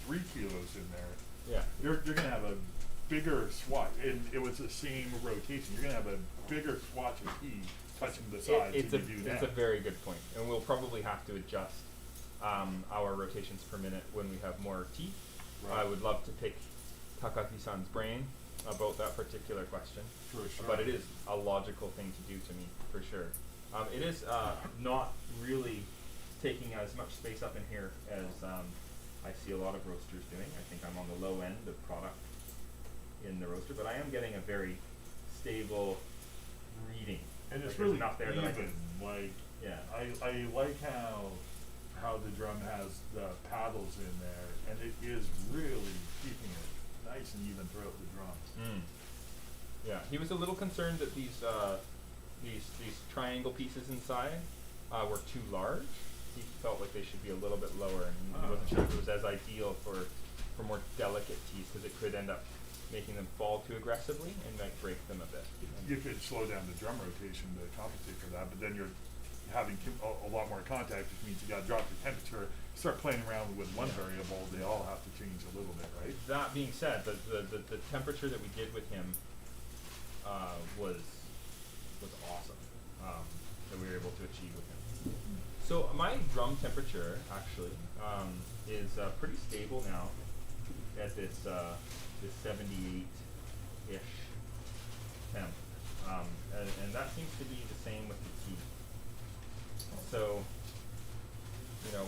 3 kilos in there, Yeah. you're gonna have a bigger swatch, and it was the same rotation. You're gonna have a bigger swatch of tea touching the sides It's than you do now. a very good point, and we'll probably have to adjust our rotations per minute when we have more tea. Right. I would love to pick Takahi-san's brain about that particular question. For sure. But it is a logical thing to do to me, for sure. It is not really taking as much space up in here as I see a lot of roasters doing. I think I'm on the low end of product in the roaster, but I am getting a very stable reading. And it's Like, there's really enough there that I even. can, Like, yeah. I like how the drum has the paddles in there, and it is really keeping it nice and even throughout the drum. Yeah, he was a little concerned that these triangle pieces inside were too large. He felt like they should be a little bit lower, and he wasn't sure if it was as ideal for more delicate teas, because it could end up making them fall too aggressively and might break them a bit. You could slow down the drum rotation to compensate for that, but then you're having a lot more contact, which means you got to drop the temperature. Start playing around with one variable, they all have to change a little bit, right? That being said, the temperature that we did with him was awesome, that we were able to achieve with him. So my drum temperature actually is pretty stable now at this 78-ish temp, and that seems to be the same with the tea. So, you know,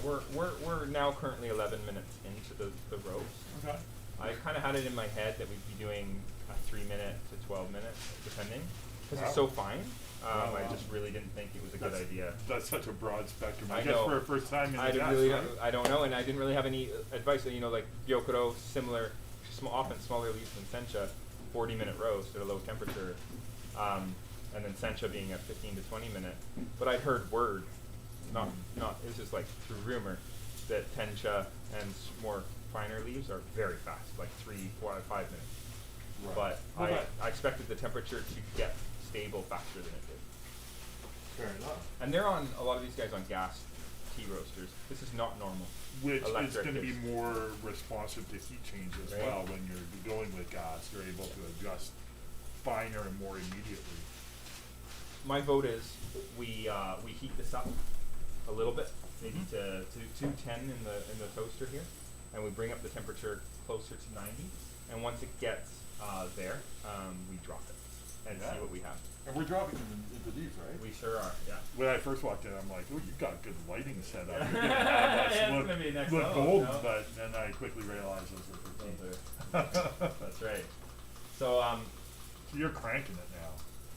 we're now currently 11 minutes into the roast. Okay. I kind of had it in my head that we'd be doing a 3-minute to 12 minutes, depending, because it's so fine. I just really didn't think it was a good idea. That's such a broad spectrum. I I guess know. for a first time in the I gas, really right? I don't know, and I didn't really have any advice. You know, like Gyokuro, similar, often smaller leaves than Tencha, 40-minute roast at a low temperature, and then Tencha being a 15 to 20 minute. But I'd heard word, not it was just like through rumor, that Tencha and more finer leaves are very fast, like 3, 4, 5 minutes. Right. But I expected the temperature to get stable faster than it did. Fair enough. And they're on, a lot of these guys on gas tea roasters. This is not normal. Which is Electric going to be is- more responsive to heat change as Right. well. When you're going with gas, you're able to adjust finer and more immediately. My vote is we heat this up a little bit, maybe to 210 in the toaster here, and we bring up the temperature closer to 90. And once it gets there, we drop it and see what we have. And we're dropping them into these, right? We sure are, yeah. When I first walked in, I'm like, "Oh, you've got good lighting set up. Yeah. You're gonna have us Yeah, it's look, gonna be next look level, gold." no? But then I quickly realized those were for tea. That's right. So So you're cranking it now.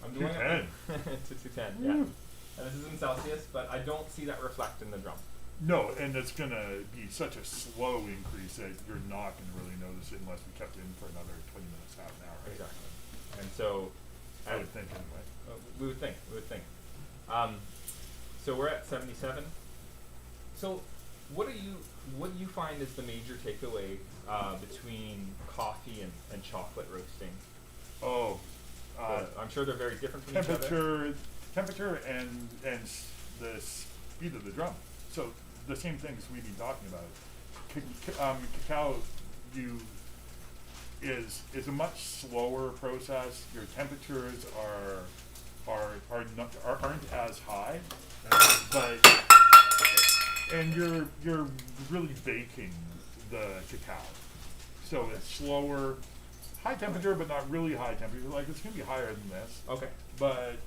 I'm doing 210. it to 210, yeah. And this is in Celsius, but I don't see that reflect in the drum. No, and it's gonna be such a slow increase that you're not gonna really notice it unless we kept it in for another 20 minutes, half an hour. Right? Exactly. And so, I would think anyway. we would think. So we're at 77. So, what do you find is the major takeaway between coffee and chocolate roasting? Oh, I'm sure they're very different from each other. temperature, and the speed of the drum. So the same things we've been talking about. Cacao is a much slower process. Your temperatures aren't as high, and you're really baking the cacao. So it's slower, high temperature, but not really high temperature. Like it's gonna be higher than this. Okay. But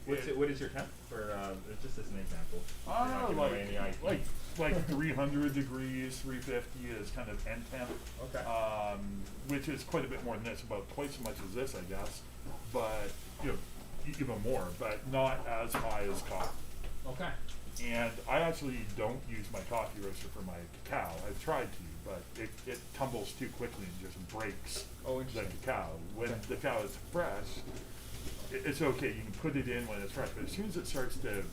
What is your temp for just as an example? You're not giving away any IP. like 300 degrees, 350 is kind of end temp. Okay. Which is quite a bit more than this, about twice as much as this, I guess. But even more, but not as high as coffee. Okay. And I actually don't use my coffee roaster for my cacao. I've tried to, but it tumbles too quickly and just breaks Oh, the interesting. cacao. When Okay. the cacao is fresh, it's okay. You can put it in when it's fresh, but as soon as it starts to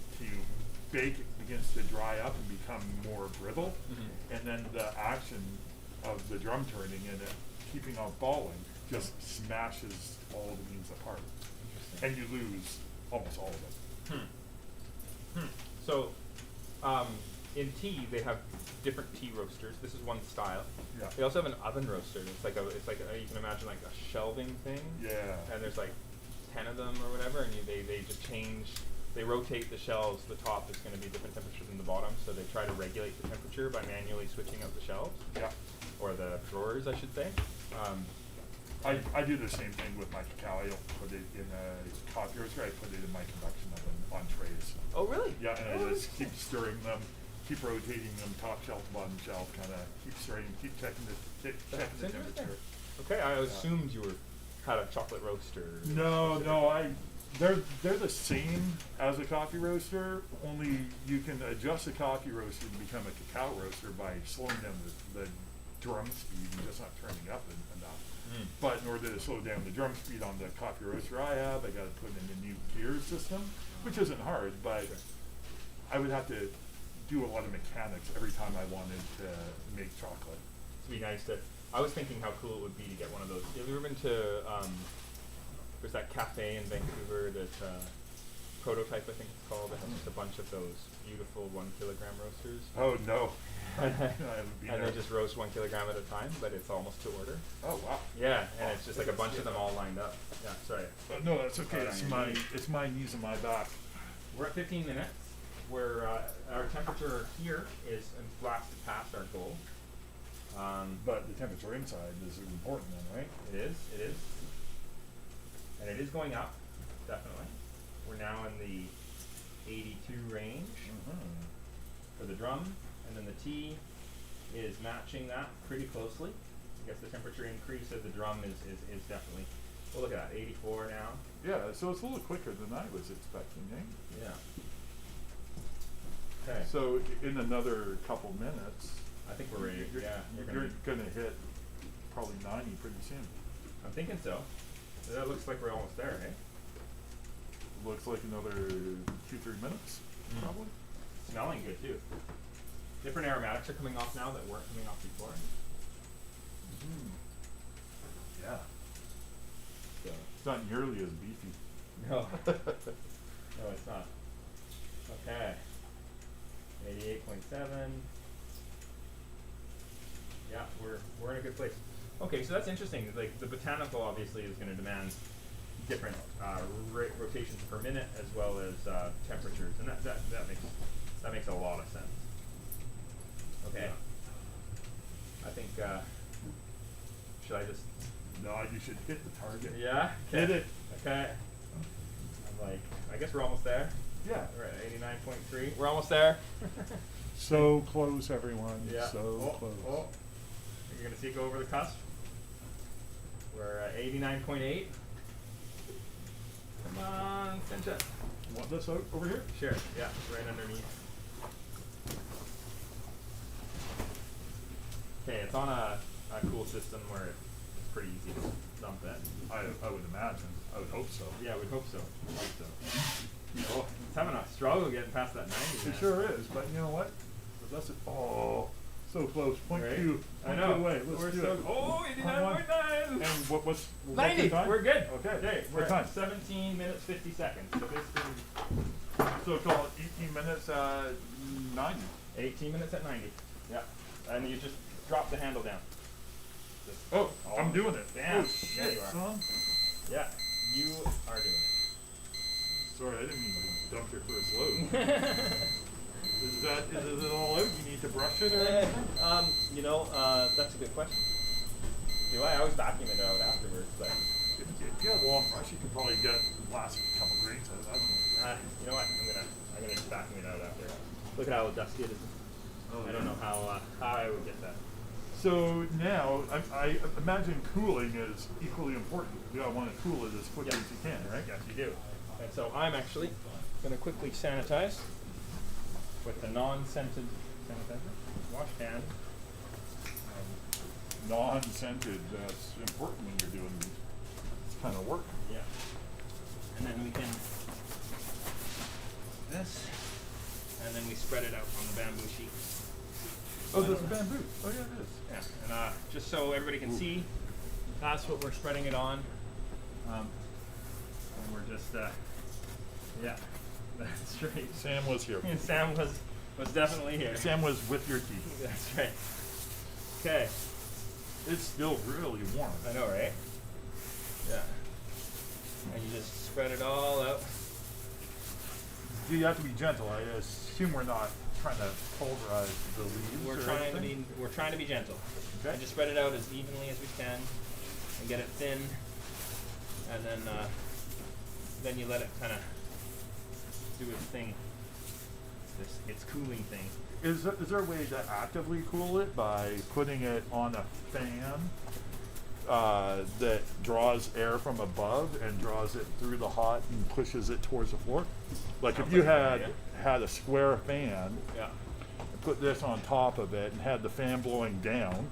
bake, it begins to dry up and become more brittle, Mhm. and then the action of the drum turning and it keeping on falling just smashes all the beans apart, Interesting. and you lose almost all of it. So, in tea, they have different tea roasters. This is one style. Yeah. They also have an oven roaster. It's like you can imagine like a shelving thing. Yeah. And there's like 10 of them or whatever, and they just change. They rotate the shelves. The top is going to be different temperatures than the bottom, so they try to regulate the temperature by manually switching out the shelves, Yeah. or the drawers, I should say. I do the same thing with my cacao. I don't put it in a coffee roaster. I put it in my convection oven on trays. Oh, really? Yeah, and Oh, I just keep stirring them, keep rotating them, top shelf, bottom shelf, kind of keep stirring, keep checking the That's interesting. temperature. Okay, I assumed you had a chocolate roaster. No, they're the same as a coffee roaster. Only you can adjust the coffee roaster to become a cacao roaster by slowing down the drum speed and just not turning up enough. But in order to slow down the drum speed on the coffee roaster I have, I got to put in a new gear system, which isn't hard, but I would have to do a lot of mechanics every time I wanted to make chocolate. It'd be nice to. I was thinking how cool it would be to get one of those. Have you ever been to? There's that cafe in Vancouver that Prototype, I think it's called. It has just a bunch of those beautiful 1 kilogram roasters. Oh no. I And haven't been there. they just roast 1 kilogram at a time, but it's almost to order. Oh wow. Yeah, and it's just like a bunch of them all lined up. Yeah, sorry. No, that's okay. Alright, It's my knees and my back. We're at 15 minutes. Where our temperature here is blasted past our goal. But the temperature inside is important then, right? It is. And it is going up, definitely. We're now in the 82 range for the drum, and then the tea is matching that pretty closely. I guess the temperature increase of the drum is definitely, well, look at that, 84 now. Yeah, so it's a little quicker than I was expecting, eh? Yeah. Okay. So in another couple minutes, I think we're ready. You're, Yeah, you're gonna hit probably 90 pretty soon. I'm thinking so. That looks like we're almost there, eh? Looks like another 2-3 minutes, probably. Smelling good too. Different aromatics are coming off now that weren't coming off before. Yeah. So. It's not nearly as beefy. No. No, it's not. Okay. 88.7. Yeah, we're in a good place. Okay, so that's interesting. Like the botanical obviously is going to demand different rotations per minute as well as temperatures, and that makes a lot of sense. Okay. Yeah. I think should I just? No, you should hit the target. Yeah. Okay. Hit it. Okay. I'm like, I guess we're almost there. Yeah. We're at 89.3. We're almost there. So close, everyone. Yeah. So close. Oh. You're gonna see it go over the cusp. We're at 89.8. Come on, Tencha. Want this over here? Sure. Yeah, right underneath. Okay, it's on a cool system where it's pretty easy to dump it. I would imagine. I would hope so. Yeah, we'd hope so. Oh, it's having a struggle getting past that 90. It man. sure is, but you know what? That's it. Oh, so close. Point Right? two. I Point know. two away. Let's We're do so it. oh, Come on. 89.9. And what's 90. your time? We're good. Okay. We're What time? at 17 minutes 50 seconds. So basically So call it 18 minutes, 90. 18 minutes at 90. Yeah. And you just drop the handle down. Just Oh, all I'm of doing it. Damn. Oh, Yeah, shit, you are. son. Yeah, you are doing Sorry, I didn't mean to dump your first load. it. Is it all out? You need to brush it or anything? That's a good question. Do I always vacuum it out afterwards, but If you have a long brush, you can probably get the last couple grains out of that. you know what? I'm gonna just vacuum it out after. Look at how dusty it is. Oh, I don't know how I would get that. So now, I imagine cooling is equally important. You gotta want to cool it as quickly as you can, right? Yes, you do. And so I'm actually going to quickly sanitize with the non-scented sanitizer. Wash hands. Non-scented, that's important when you're doing this kind of work. Yeah. And then we can this, and then we spread it out on the bamboo sheet. Oh, there's a bamboo. Oh yeah, it is. Yeah, and just so everybody can see, that's what we're spreading it on. And we're just, yeah, that's right. Sam was here. And Sam was definitely here. Sam was with your teeth. That's right. Okay. It's still really warm. I know, right? Yeah. And you just spread it all out. You have to be gentle. I assume we're not trying to pulverize the leaves. We're trying to be gentle. Okay. And just spread it out as evenly as we can, and get it thin, and then you let it kind of do its thing. Its cooling thing. Is there a way to actively cool it by putting it on a fan that draws air from above and draws it through the hot and pushes it towards the floor? Like if you had a square fan, yeah, and put this on top of it and had the fan blowing down,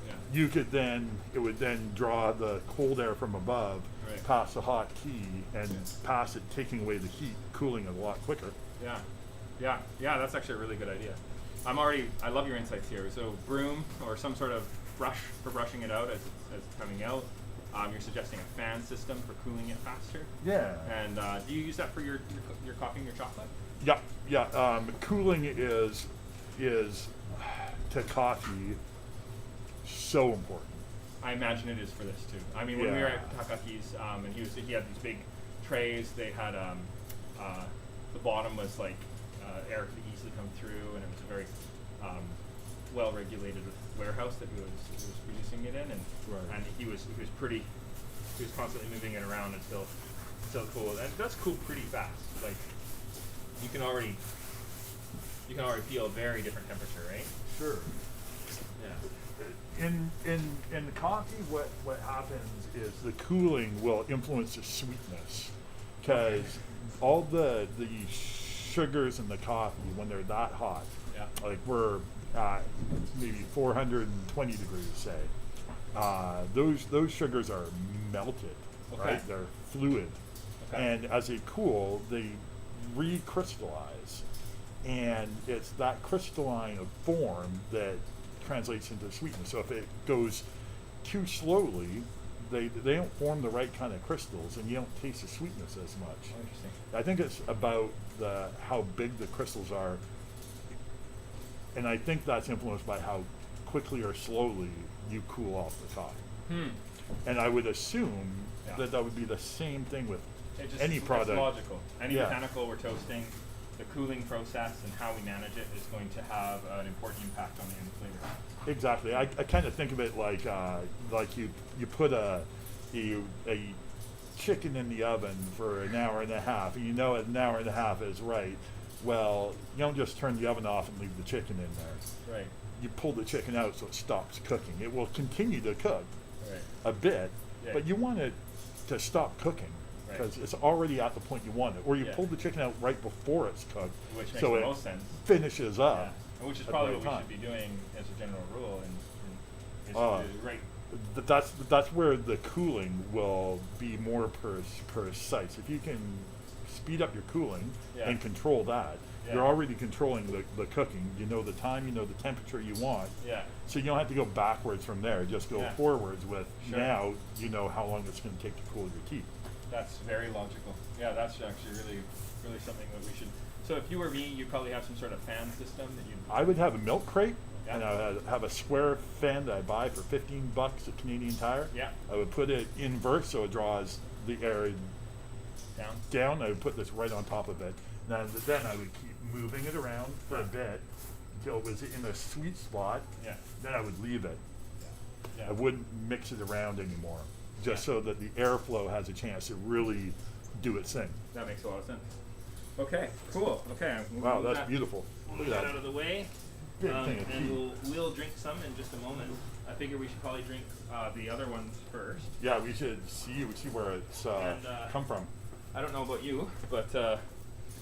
yeah, you could then, it would then draw the cold air from above, right, past the hot key and pass it, taking away the heat, cooling it a lot quicker. yeah. Yeah, that's actually a really good idea. I love your insights here. So broom or some sort of brush for brushing it out as it's coming out. You're suggesting a fan system for cooling it faster. Yeah. And do you use that for your coffee and your chocolate? Yeah. Cooling is to coffee so important. I imagine it is for this too. I mean, when we were at Takaki's, and he had these big trays. They had the bottom was like air could easily come through, and it was a very well-regulated warehouse that he was producing it in, and and he was constantly moving it around until cool, and it does cool pretty fast. Like you can already feel a very different temperature, right? Sure. Yeah. In the coffee, what happens is the cooling will influence the sweetness, because all the sugars in the coffee, when they're that hot, like we're at maybe 420 degrees, say, those sugars are melted, right? They're fluid, and as they cool, they recrystallize, and it's that crystalline form that translates into sweetness. So if it goes too slowly, they don't form the right kind of crystals, and you don't taste the sweetness as much. Interesting. I think it's about how big the crystals are, and I think that's influenced by how quickly or slowly you cool off the coffee. And I would assume that would be the same thing with any product. It's logical. Any mechanical we're toasting, the cooling process and how we manage it is going to have an important impact on the end flavor. Exactly. I kind of think of it like you put a chicken in the oven for an hour and a half, and you know an hour and a half is right. Well, you don't just turn the oven off and leave the chicken in there. Right. You pull the chicken out so it stops cooking. It will continue to cook a bit, but you want it to stop cooking because it's already at the point you want it. Or you pull the chicken out right before it's cooked, which makes so the it most sense. Finishes up. Which is probably what we should be doing as a general rule. That's where the cooling will be more precise. If you can speed up your cooling and control that, you're already controlling the cooking. You know the time, you know the temperature you want. So you don't have to go backwards from there. Just go forwards with now you know how long it's going to take to cool your tea. That's very logical. Yeah, that's actually really something that we should. So if you were me, you'd probably have some sort of fan system that you. I would have a milk crate, and I would have a square fan that I buy for $15 at Canadian Tire. I would put it inverse so it draws the air down. I would put this right on top of it. Then I would keep moving it around for a bit until it was in a sweet spot. Then I would leave it. I wouldn't mix it around anymore, just so that the airflow has a chance to really do its thing. That makes a lot of sense. Okay, cool. Okay. Wow, that's beautiful. We'll move that out of the way. Big thing of tea. And we'll drink some in just a moment. I figure we should probably drink the other ones first. Yeah, we should see where it's come from. I don't know about you, but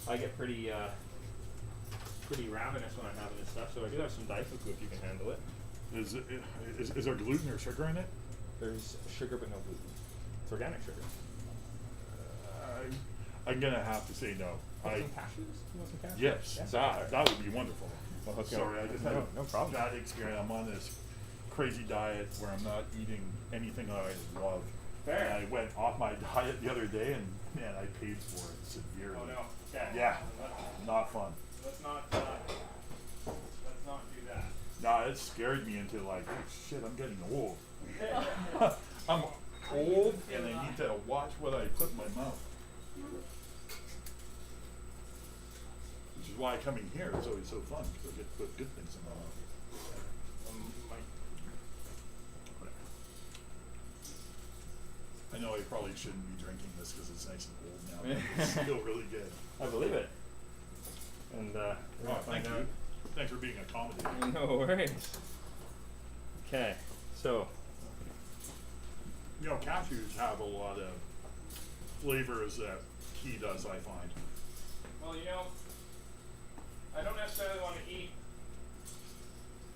I get pretty ravenous when I'm having this stuff. So I do have some Daifuku if you can handle it. Is there gluten or sugar in it? There's sugar but no gluten. It's organic sugar. I'm gonna have to say no. Some cashews? You want some cashews? Yes, Yeah. that would be wonderful. Well, okay. Sorry, I just had no problem. bad experience. I'm on this crazy diet where I'm not eating anything that I love. Fair. And I went off my diet the other day, and man, I paid for it severely. Oh no. Okay. Yeah, not fun. Let's not do that. Nah, it scared me into like, oh shit, I'm getting old. I'm old, and I need to watch what I put in my mouth. Which is why coming here is always so fun, because I get to put good things in my mouth. I know I probably shouldn't be drinking this because it's nice and old now, but it's still really good. I believe it. And we're gonna Thank find you. out. Thanks for being accommodating. No worries. Okay, so You know, cashews have a lot of flavors that tea does, I find. well, I don't necessarily want to eat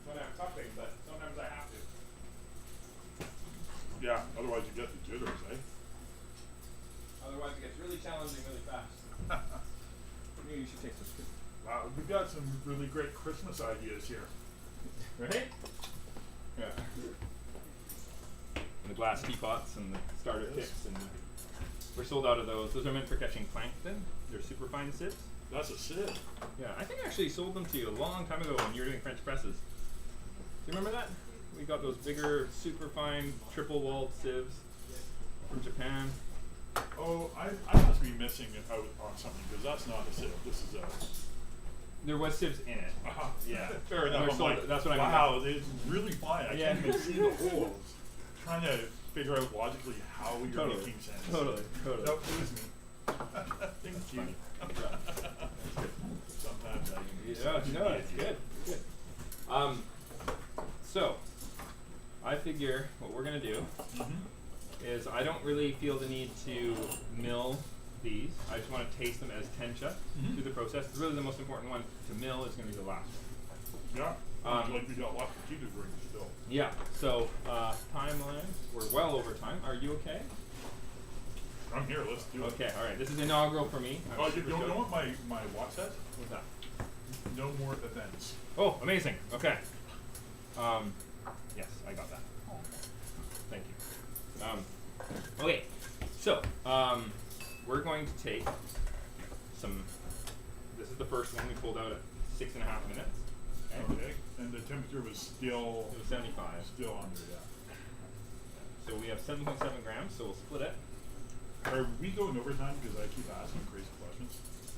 when I'm puffing, but sometimes I have to. Yeah, otherwise you get the jitters, eh? Otherwise, it gets really challenging really fast. Maybe you should take some. We've got some really great Christmas ideas here. Right? Yeah. The glass teapots and the starter kits, and we're sold out of those. Those are meant for catching plankton. They're super fine sieves. That's a sieve. Yeah, I think I actually sold them to you a long time ago when you were doing French presses. Do you remember that? We got those bigger, super fine, triple-walled sieves from Japan. Oh, I must be missing out on something because that's not a sieve. This is a. There was sieves in it. Yeah. Fair And enough. they're I'm sold- like, that's what I mean. wow, it's really fine. I Yeah. can't even see the holes. Trying to figure out logically how you're Totally. making sense. Totally. No, it was me. Thank you. Sometimes I can be Yeah, such an no, it's idiot. good. So, I figure what we're gonna do is I don't really feel the need to mill these. I just want to taste them as tencha through the process. It's really the most important one to mill is gonna be the last one. Yeah. Um, Like we got lots of tea to drink still. Yeah. So timeline, we're well over time. Are you okay? I'm here. Let's do it. Okay. All right. This is inaugural for me. I'm Oh, you super know stoked. what my watch says? What's that? No more events. Oh, amazing. Okay. Yes, I got that. Thank you. Okay, so we're going to take some. This is the first one we pulled out at 6.5 minutes. Okay. And the temperature was still It was 75. still under, yeah. So we have 7.7 grams. So we'll split it. Are we going overtime because I keep asking crazy questions?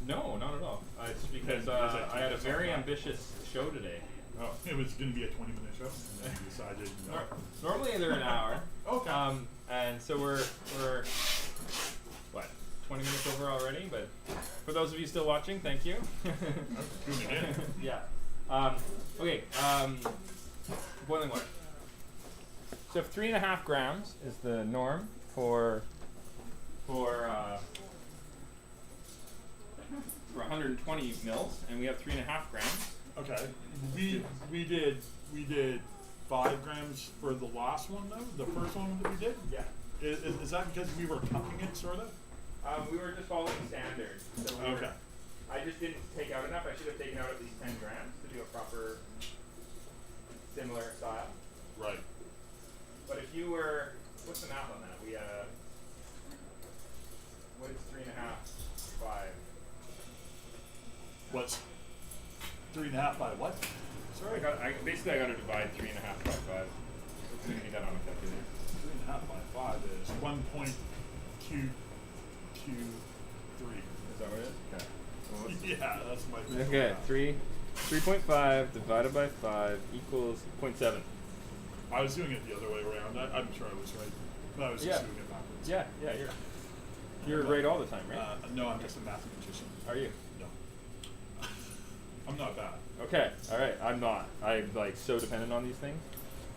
No, not at all. It's because Because I I had a keep very myself back. ambitious show today. Oh, it was going to be a 20-minute show, and then we decided no. Normally they're an hour. Okay. And so we're what 20 minutes over already. But for those of you still watching, thank you. Tuning in. Yeah. Okay. Boiling water. So if 3.5 grams is the norm for 120 mils, and we have 3.5 grams. Okay. We did 5 grams for the last one though. The first one that we did. Yeah. Is that because we were cupping it sort of? We were just following standard. So we Okay. I just didn't take out enough. I should have taken out at least 10 grams to do a proper similar style. Right. But if you were, what's the math on that? We what is 3.5? 5. What's 3.5 by what? Sorry. Basically I got to divide 3.5 by 5. I'm gonna do that on a calculator. 3.5 by 5 is 1.223. Is that what it is? Okay. Yeah, that's my favorite. Okay, 3.5 divided by 5 equals 0.7. I was doing it the other way around. I'm sure I was right, but I was just doing it backwards. Yeah, you're right all the time, right? No, I'm just a mathematician. Are you? No. I'm not bad. Okay, all right. I'm not. I'm like so dependent on these things.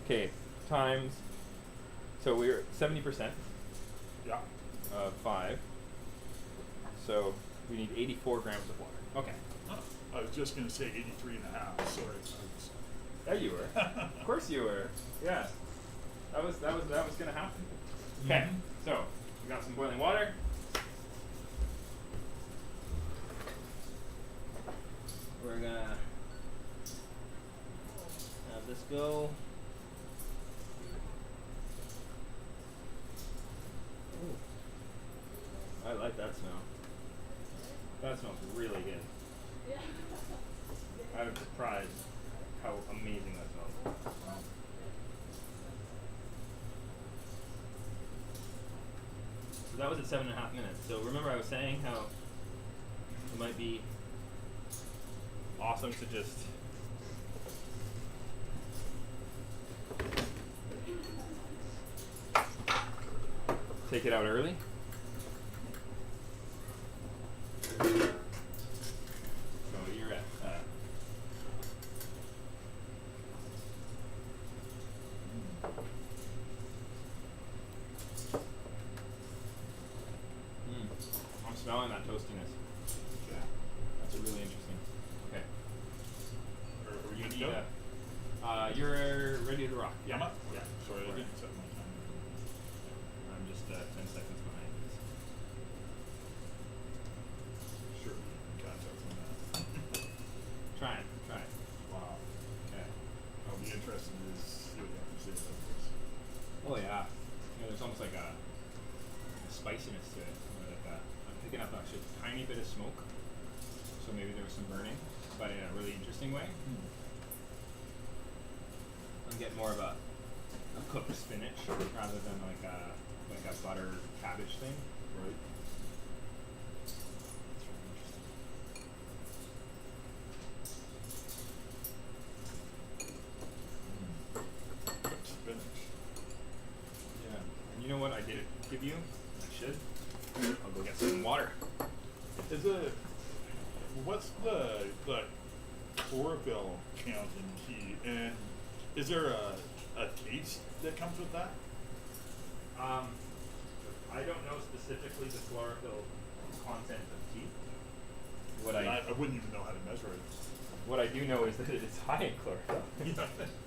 Okay, times. So we're 70% Yeah. of 5. So we need 84 grams of water. Okay. Huh. I was just going to say 83 and a half. Sorry. Yeah, you were. Of course you were. Yeah. That was gonna happen. Okay. So we got some boiling water. We're gonna have this go. Ooh. I like that smell. That smells really good. I'm surprised how amazing that smells. So that was at 7.5 minutes. So remember I was saying how it might be awesome to just take it out early. So you're at I'm smelling that toastiness. Yeah. That's really interesting. Okay. Are we You good to need go? you're ready to rock. Yeah. Yeah. Sorry, I Go for it. didn't set my timer. I'm just 10 seconds behind. Sure. Contact on that. Try it. Wow. Okay. I'll be interested to see what you have to say about this. Oh yeah. There's almost like a spiciness to it. Or like I'm picking up actually a tiny bit of smoke. So maybe there was some burning, but in a really interesting way. I'm getting more of a cooked spinach rather than like a butter cabbage thing. Right. It's really interesting. Cooked spinach. Yeah. And you know what I did give you? I should. I'll go get some water. Is it? What's the chlorophyll count in tea? And is there a taste that comes with that? I don't know specifically the chlorophyll content of tea. I wouldn't even know how to measure it. What I do know is that it's high in chlorophyll.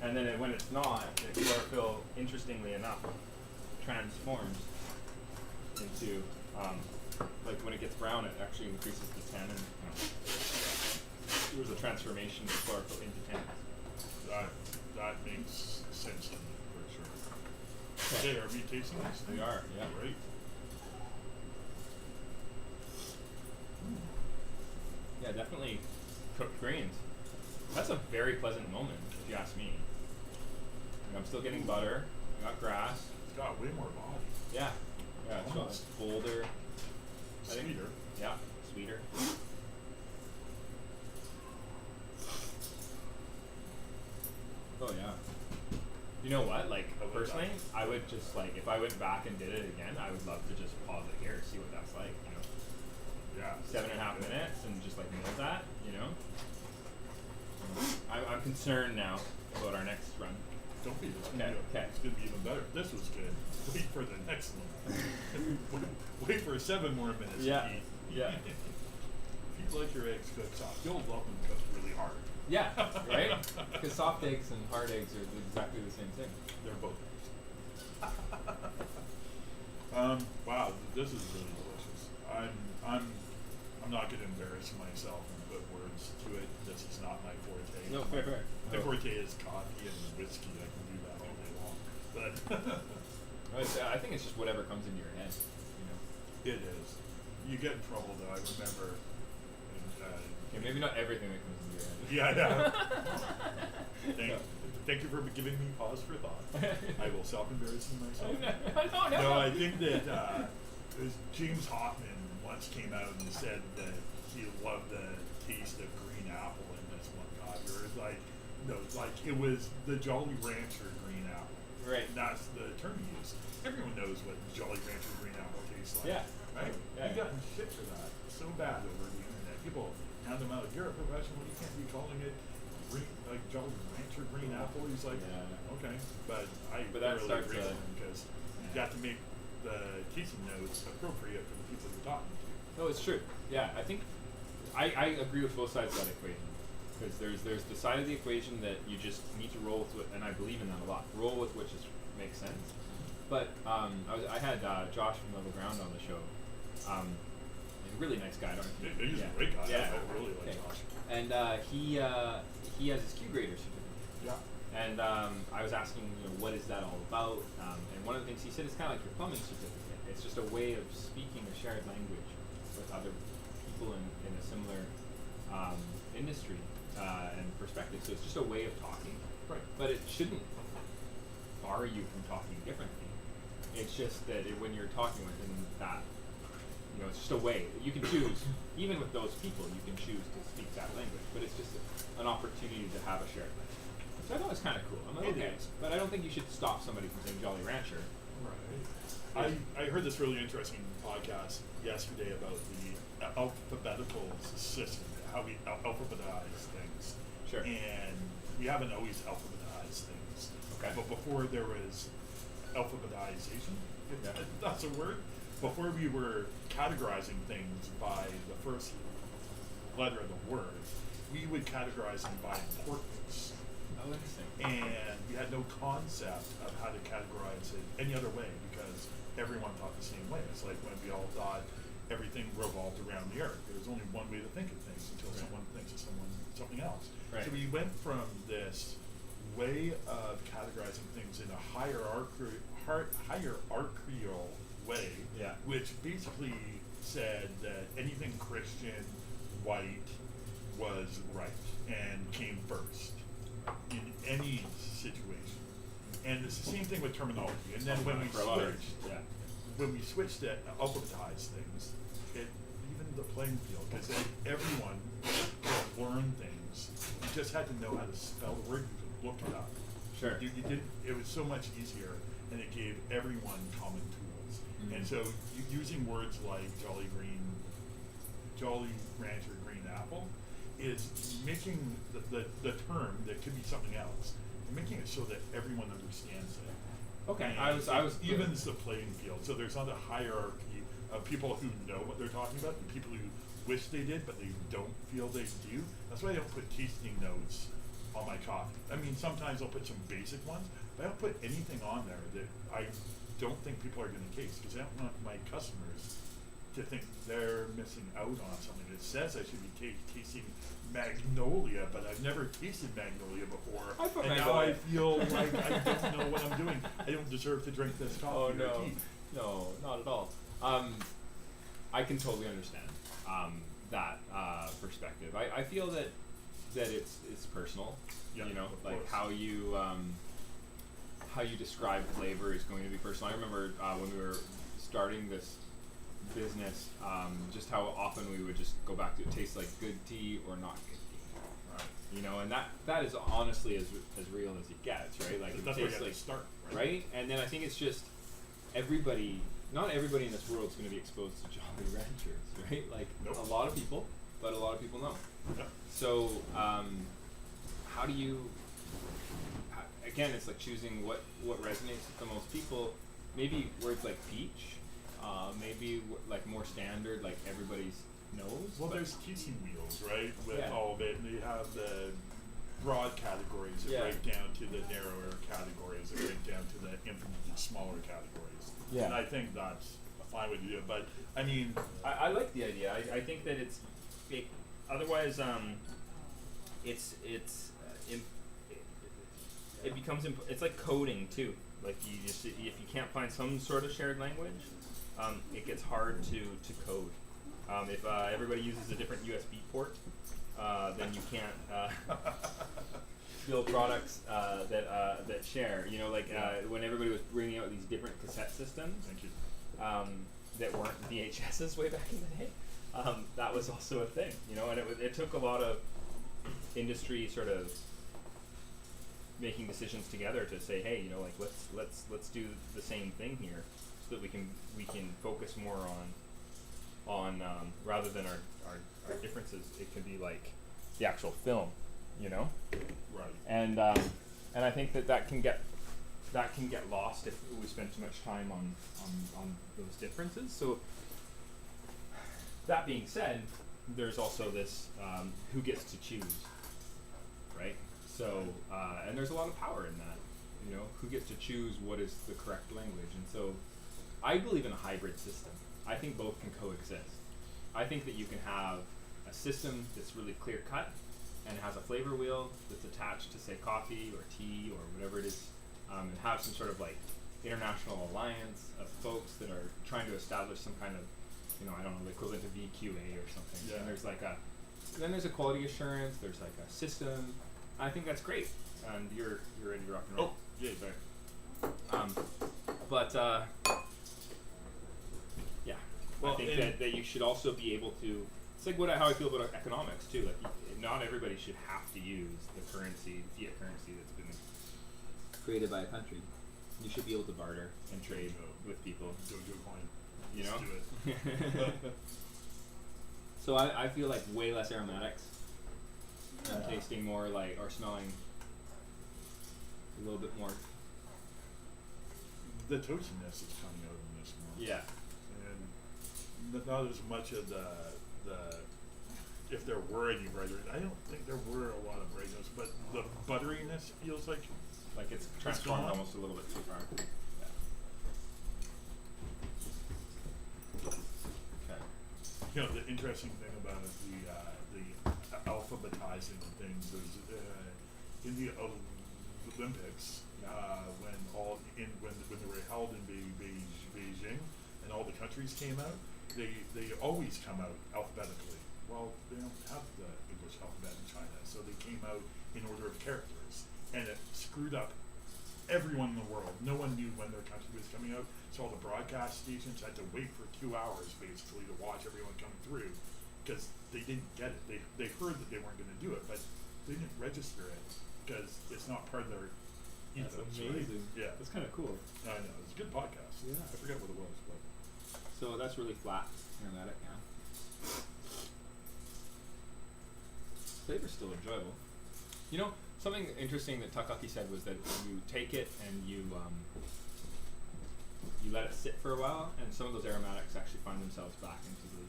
And then when it's not, the chlorophyll, interestingly enough, transforms into, like when it gets brown, it actually increases the tannin. There's a transformation of chlorophyll into tannin. That makes sense to me for sure. Okay, are we tasting this? We are, yeah. Great. Yeah, definitely cooked greens. That's a very pleasant moment, if you ask me. Like, I'm still getting butter. I got grass. It's got way more body. Yeah. Yeah, it's Almost. bolder. I think- Sweeter. Yeah, sweeter. Oh yeah. You know what? Like I would personally, like- I would just like if I went back and did it again, I would love to just pause it here, see what that's like. You know, Yeah. 7.5 minutes and just like nail that. You know. I'm concerned now about our next run. Don't be. It's Okay, okay. It's gonna be even better. This was good. Wait for the next one. Wait for 7 more minutes. Yeah, to eat. yeah. If you like your eggs cooked soft, you'll love them cooked really hard. Yeah, right? Because soft eggs and hard eggs are exactly the same thing. They're both eggs. Wow, this is really delicious. I'm not gonna embarrass myself and put words to it. This is not my forte. No, fair. My forte is coffee and whiskey. I can do that all day long. But I think it's just whatever comes into your head. You know. it is. You get in trouble though. I remember. Okay, maybe not everything that comes into your head. Yeah, I know. Thank you for giving me pause for thought. I will self-embarrass myself. No, I think that it was James Hoffman once came out and said that he loved the taste of green apple in this one copy. Or like, no, like it was the Jolly Rancher green apple. Right. And that's the term he used. Everyone knows what Jolly Rancher green apple tastes like. Yeah. Right? Yeah. He got in shit for that so bad over the internet. People hand him out. You're a professional. You can't be calling it green, like Jolly Rancher green apple. He's like, Yeah. okay, but I But that thoroughly starts agree with to- him because you got to make the casing notes appropriate for the people you're talking to. No, it's true. Yeah, I think I agree with both sides of that equation. Because there's the side of the equation that you just need to roll with, and I believe in that a lot. Roll with which makes sense. But I had Josh from Level Ground on the show. A really nice guy. He's a great guy. Yeah. I really like Okay. Josh. And he has his Q grader certificate. Yeah. And I was asking, what is that all about? And one of the things he said is kind of like your plumbing certificate. It's just a way of speaking a shared language with other people in a similar industry and perspective. So it's just a way of talking. Right. But it shouldn't bar you from talking differently. It's just that when you're talking within that, it's just a way. You can choose, even with those people, you can choose to speak that language. But it's just an opportunity to have a shared language. So I thought it was kind of cool. I'm like, It okay. is. But I don't think you should stop somebody from saying Jolly Rancher. Right. I heard this really interesting podcast yesterday about the alphabetical system, how we alphabetize things. Sure. And we haven't always alphabetized things. Okay. But before there was alphabetization, if Yeah. that's a word, before we were categorizing things by the first letter of the word, we would categorize them by importance. Oh, interesting. And we had no concept of how to categorize it any other way because everyone thought the same way. It's like when we all thought everything revolved around the earth. There was only one way to think of things until Right. someone thinks of something else. Right. So we went from this way of categorizing things in a hierarchical way, Yeah. which basically said that anything Christian, white, was right and came first in any situation. And it's the same thing with terminology. And then when we switched to alphabetize things, it even the playing field, because then everyone could learn things. You just had to know how to spell the word. You could look it up. Sure. You did. It was so much easier, and it gave everyone common tools. Mhm. And so using words like Jolly Rancher, green apple, is making the term that could be something else, and making it so that everyone understands it. Okay. And I was it evens the playing field. So there's not a hierarchy of people who know what they're talking about and people who wish they did but they don't feel they do. That's why I don't put tasting notes on my coffee. I mean, sometimes I'll put some basic ones, but I don't put anything on there that I don't think people are going to taste, because I don't want my customers to think they're missing out on something. It says I should be tasting magnolia, but I've never tasted magnolia before, I put and now magnolia. I feel like I don't know what I'm doing. I don't deserve to drink this coffee Oh or no, tea. no, not at all. I can totally understand that perspective. I feel that it's personal. Yeah, You know, of like course. how you describe flavor is going to be personal. I remember when we were starting this business, just how often we would just go back to it tastes like good tea or not good tea. Right. You know, and that is honestly as real as it gets, right? Like That's it where you tastes have like to start, right? And then I think it's just not everybody in this world is going to be exposed to Jolly Ranchers, right? Like Nope. a lot of people, but a lot of people know. Yeah. So how do you? Again, it's like choosing what resonates with the most people. Maybe words like peach, maybe like more standard, like everybody's knows. Well, but- there's tasting wheels, right? With Yeah. all of it, and you have the broad categories that Yeah. break down to the narrower categories that break down to the infinitely smaller categories. Yeah. And I think that's a fine way to do it. But I mean, I like the idea. I think that otherwise it becomes it's like coding too. Like if you can't find some sort of shared language, it gets hard to code. If everybody uses a different USB port, then you can't build products that share. You know, like when everybody was bringing out these different cassette systems thank you. that weren't VHSs way back in the day. That was also a thing, you know, and it took a lot of industry sort of making decisions together to say, hey, you know, like let's do the same thing here, so that we can focus more on rather than our differences. It could be like the actual film, you know. Right. And I think that can get lost if we spend too much time on those differences. So that being said, there's also this who gets to choose, right? So and there's a lot of power in that, you know, who gets to choose what is the correct language. And so I believe in a hybrid system. I think both can coexist. I think that you can have a system that's really clear cut and has a flavor wheel that's attached to, say, coffee or tea or whatever it is, and have some sort of like international alliance of folks that are trying to establish some kind of, you know, I don't know, the equivalent of VQA or something. Yeah. And there's like then there's a quality assurance, there's like a system. I think that's great. And you're ready to rock and roll. Oh, yeah, sorry. But yeah, Well, I think that you should also be able to. It's like how I feel about economics too. Like, not everybody should have to use the currency, the fiat currency that's been created by a country. You should be able to barter. and trade with people. Dojo coin. You know. Let's do it. So I feel like way less aromatics. And tasting more like, or smelling a little bit more. The toastiness is coming out in this one. Yeah. And not as much of the if there were any brighter, I don't think there were a lot of brightness, but the butteriness feels like Like it's transformed gone. almost a little bit too far. Yeah. Okay. you know the interesting thing about it, the alphabetizing things is in the Olympics when they were held in Beijing and all the countries came out, they always come out alphabetically. Well, they don't have the English alphabet in China, so they came out in order of characters, and it screwed up everyone in the world. No one knew when their country was coming out, so all the broadcast stations had to wait for 2 hours basically to watch everyone come through, because they didn't get it. They heard that they weren't going to do it, but they didn't register it because it's not part of their ethos. That's right? amazing. Yeah, That's kind of cool. I know. It's a good podcast. Yeah. I forget what it was, but So that's really flat. Aromatic, yeah. Flavor's still enjoyable. You know, something interesting that Takaki said was that you take it and you let it sit for a while, and some of those aromatics actually find themselves back into the.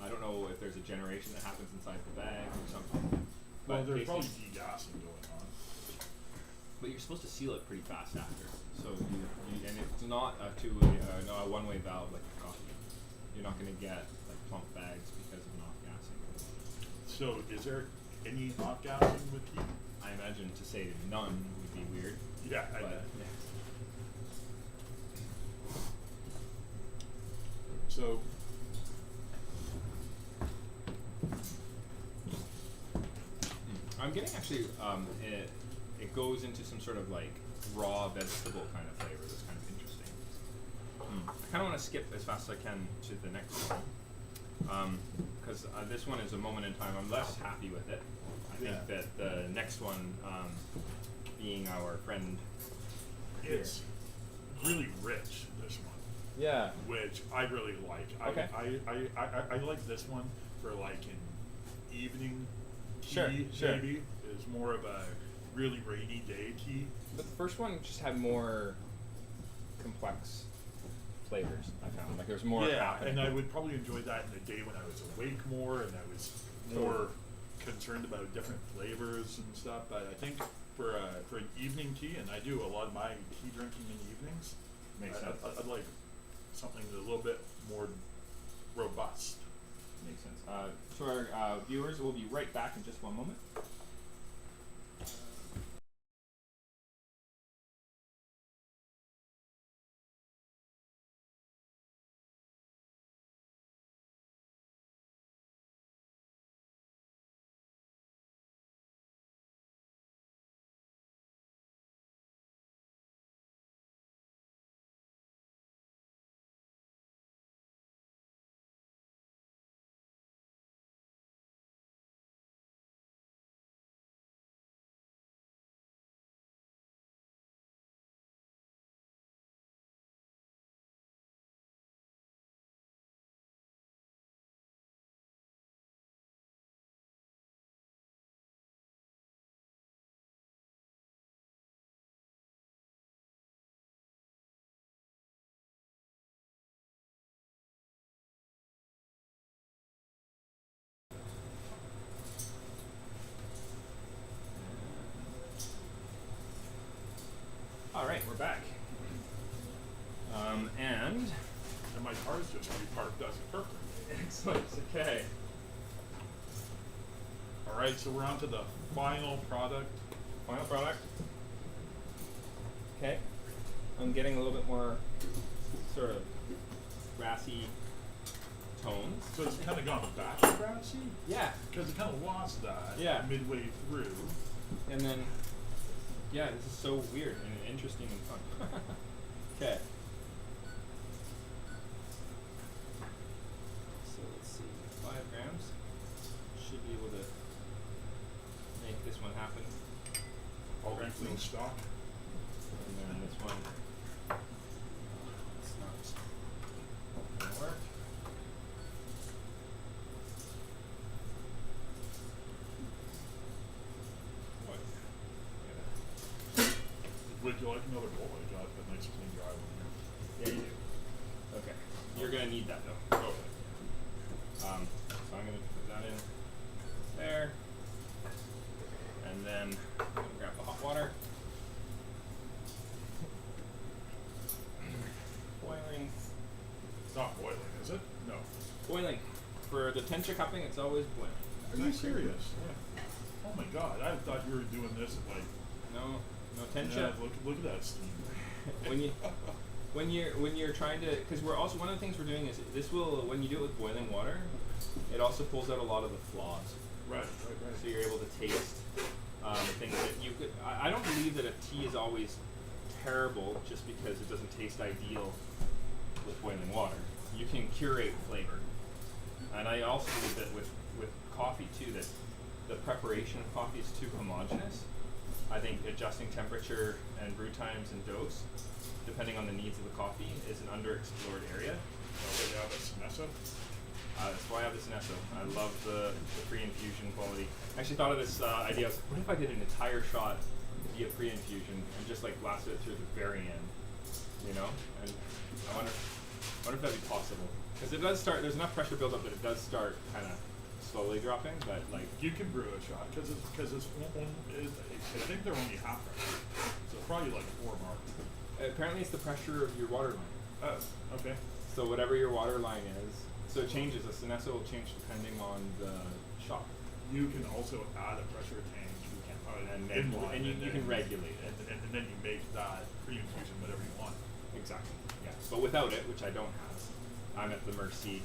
I don't know if there's a generation that happens inside the bag or something. well, But there's basically- probably degassing going on. But you're supposed to seal it pretty fast after. So you and it's not a two-way, no, a one-way valve like a coffee. You're not going to get like plump bags because of not gassing. So, is there any not gassing with tea? I imagine to say none would be weird. Yeah, I But know. yeah. So, I'm getting actually it goes into some sort of like raw vegetable kind of flavor that's kind of interesting. I kind of want to skip as fast as I can to the next one because this one is a moment in time. I'm less happy with it. I think Yeah. that the next one, being our friend, it's really rich, this one, yeah, which I really like. Okay. I like this one for like an evening tea, Sure, sure. maybe. It's more of a really rainy day tea. but the first one just had more complex flavors. I found like there's more. Yeah, happening. and I would probably enjoy that in the day when I was awake more and I was more concerned about different flavors and stuff. But I think for an evening tea, and I do a lot of my tea drinking in the evenings, Makes sense. I'd like something a little bit more robust. Makes sense. To our viewers, we'll be right back in just one moment. just repark does it perfect. Excellent. Okay. All right, so we're on to the final product. Final product. Okay. I'm getting a little bit more sort of grassy tones. So it's kind of gone back to grassy? Yeah. Because it kind of lost that Yeah. midway through. And then, yeah, this is so weird and interesting and fun. Okay. So let's see, 5 grams. Should be able to make this one happen. All right, no stock. And then this one, it's not gonna work. What? Would you like another bowl? I got a nice clean dry one here. Yeah, you do. Okay. You're gonna need that though. Okay. So I'm gonna put that in there. And then I'm gonna grab the hot water. Boiling. It's not boiling, is it? No. Boiling. For the Tencha cupping, it's always boiling. Are you serious? Yeah. Oh my god, I thought you were doing this at like. No Tencha. Yeah, look at that steam. when you're trying to, because we're also, one of the things we're doing is this will, when you do it with boiling water, it also pulls out a lot of the flaws. Right. So you're able to taste things that you could. I don't believe that a tea is always terrible just because it doesn't taste ideal with boiling water. You can curate flavor, and I also believe that with coffee too, that the preparation of coffee is too homogeneous. I think adjusting temperature and brew times and dose, depending on the needs of the coffee, is an underexplored area. Oh, yeah, that's Nessa. That's why I have this Nesso. I love the pre-infusion quality. I actually thought of this idea. I was like, what if I did an entire shot via pre-infusion and just like lasted it through the very end, you know? And I wonder if that'd be possible. Because it does start, there's enough pressure buildup that it does start kind of slowly dropping, but like. You can brew a shot because I think they're only half pressure, so probably like 4 mark. Apparently, it's the pressure of your water line. Oh, okay. So whatever your water line is, so it changes. The Sinesso will change depending on the shot. You can also add a pressure tank. And you can regulate it. And then you make that pre-infusion whatever you want. Exactly. Yeah. But without it, which I don't have, I'm at the mercy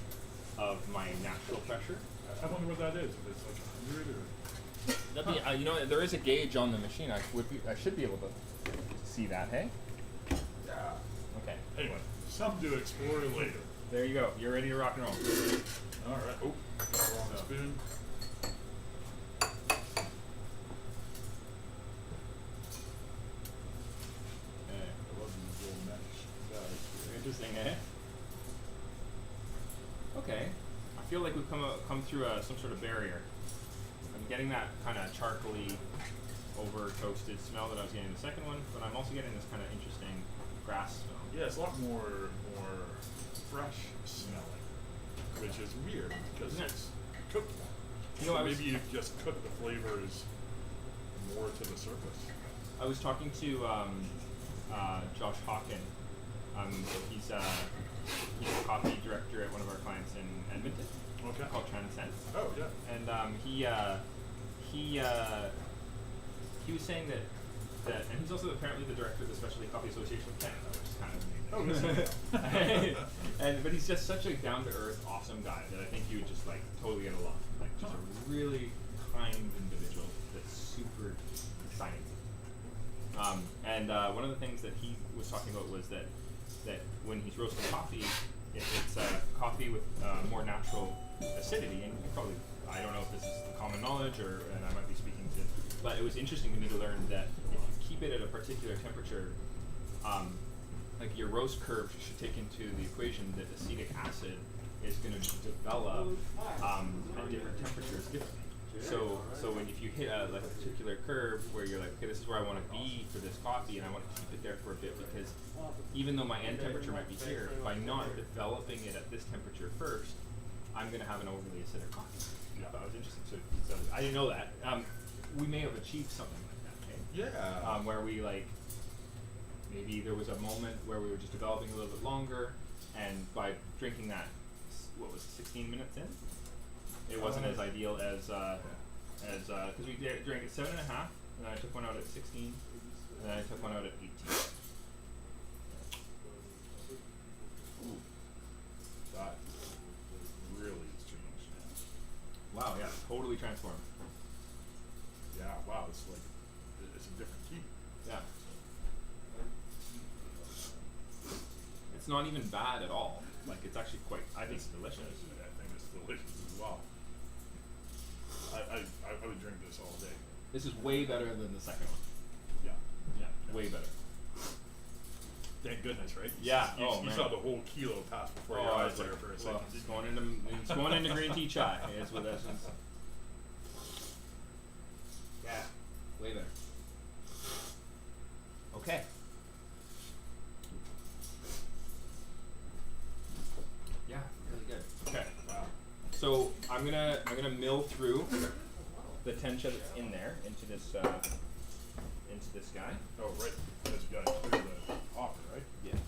of my natural pressure. I wonder what that is. If it's like 100 or. That'd be, you know, there is a gauge on the machine. I should be able to see that. Hey. Yeah. Okay. Anyway, something to explore later. There you go. You're ready to rock and roll. All right. Oh, got the wrong spoon. I love these little mesh guys. Interesting, eh? Okay. I feel like we've come through some sort of barrier. I'm getting that kind of charcoaly, over toasted smell that I was getting in the second one, but I'm also getting this kind of interesting grass smell. Yeah, it's a lot more fresh smelling, which is weird because it's cooked. You know, so maybe you just cook the flavors more to the surface. I was talking to Josh Hawken. He's a coffee director at one of our clients in Edmonton. Okay. Called Transcend. Oh yeah. And he was saying that, and he's also apparently the director of the Specialty Coffee Association of Canada, which is kind of but he's just such a down-to-earth, awesome guy that I think you would just like totally get along. Like just a really kind individual that's super exciting. And one of the things that he was talking about was that when he's roasting coffee, it's coffee with more natural acidity, and you probably, I don't know if this is the common knowledge and I might be speaking to, but it was interesting to me to learn that if you keep it at a particular temperature, like your roast curve should take into the equation that acetic acid is going to develop at different temperatures differently. So if you hit a particular curve where you're like, okay, this is where I want to be for this coffee, and I want to keep it there for a bit, because even though my end temperature might be here, by not developing it at this temperature first, I'm going to have an overly acidic coffee. I thought it was interesting. So I didn't know that. We may have achieved something like that. Okay? Yeah. Where we maybe there was a moment where we were just developing a little bit longer, and by drinking that, what was it, 16 minutes in, it wasn't as ideal as because we drank it 7.5, and then I took one out at 16, and then I took one out at 18. Ooh. That really changed, man. Wow, yeah, totally transformed. Yeah, wow, it's like, it's a different tea. Yeah. It's not even bad at all. Like, it's actually quite, I think it's delicious. I think it's delicious as well. I would drink this all day. This is way better than the second one. Yeah. Yeah, way better. Thank goodness, right? Yeah. You, Oh, you man. saw the whole kilo pass before your eyes there for a second. Well, it's going into green tea chai is what that is. Yeah, way better. Okay. Yeah, really good. Okay. Wow. So I'm gonna mill through the tencha that's in there into this guy. Oh, right. Because you gotta clear the hopper, right? Yeah.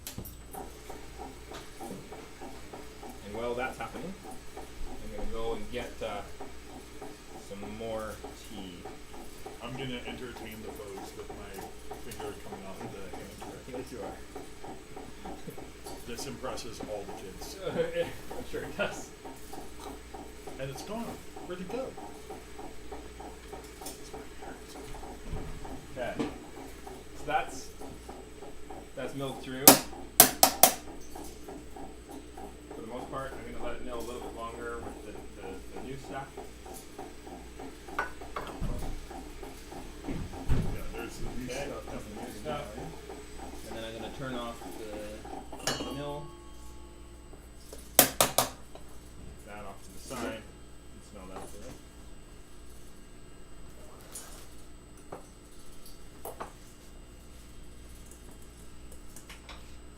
And while that's happening, I'm gonna go and get some more tea. I'm gonna entertain the folks with my finger coming off of the hand. Yes, you are. This impresses all the kids. I'm sure it does. And it's gone. Where'd it go? Okay. So that's milled through. For the most part, I'm gonna let it mill a little bit longer with the new stuff. Yeah, there's the new Okay, stuff. got some new stuff. And then I'm gonna turn off the mill. That off to the side. You can smell that there.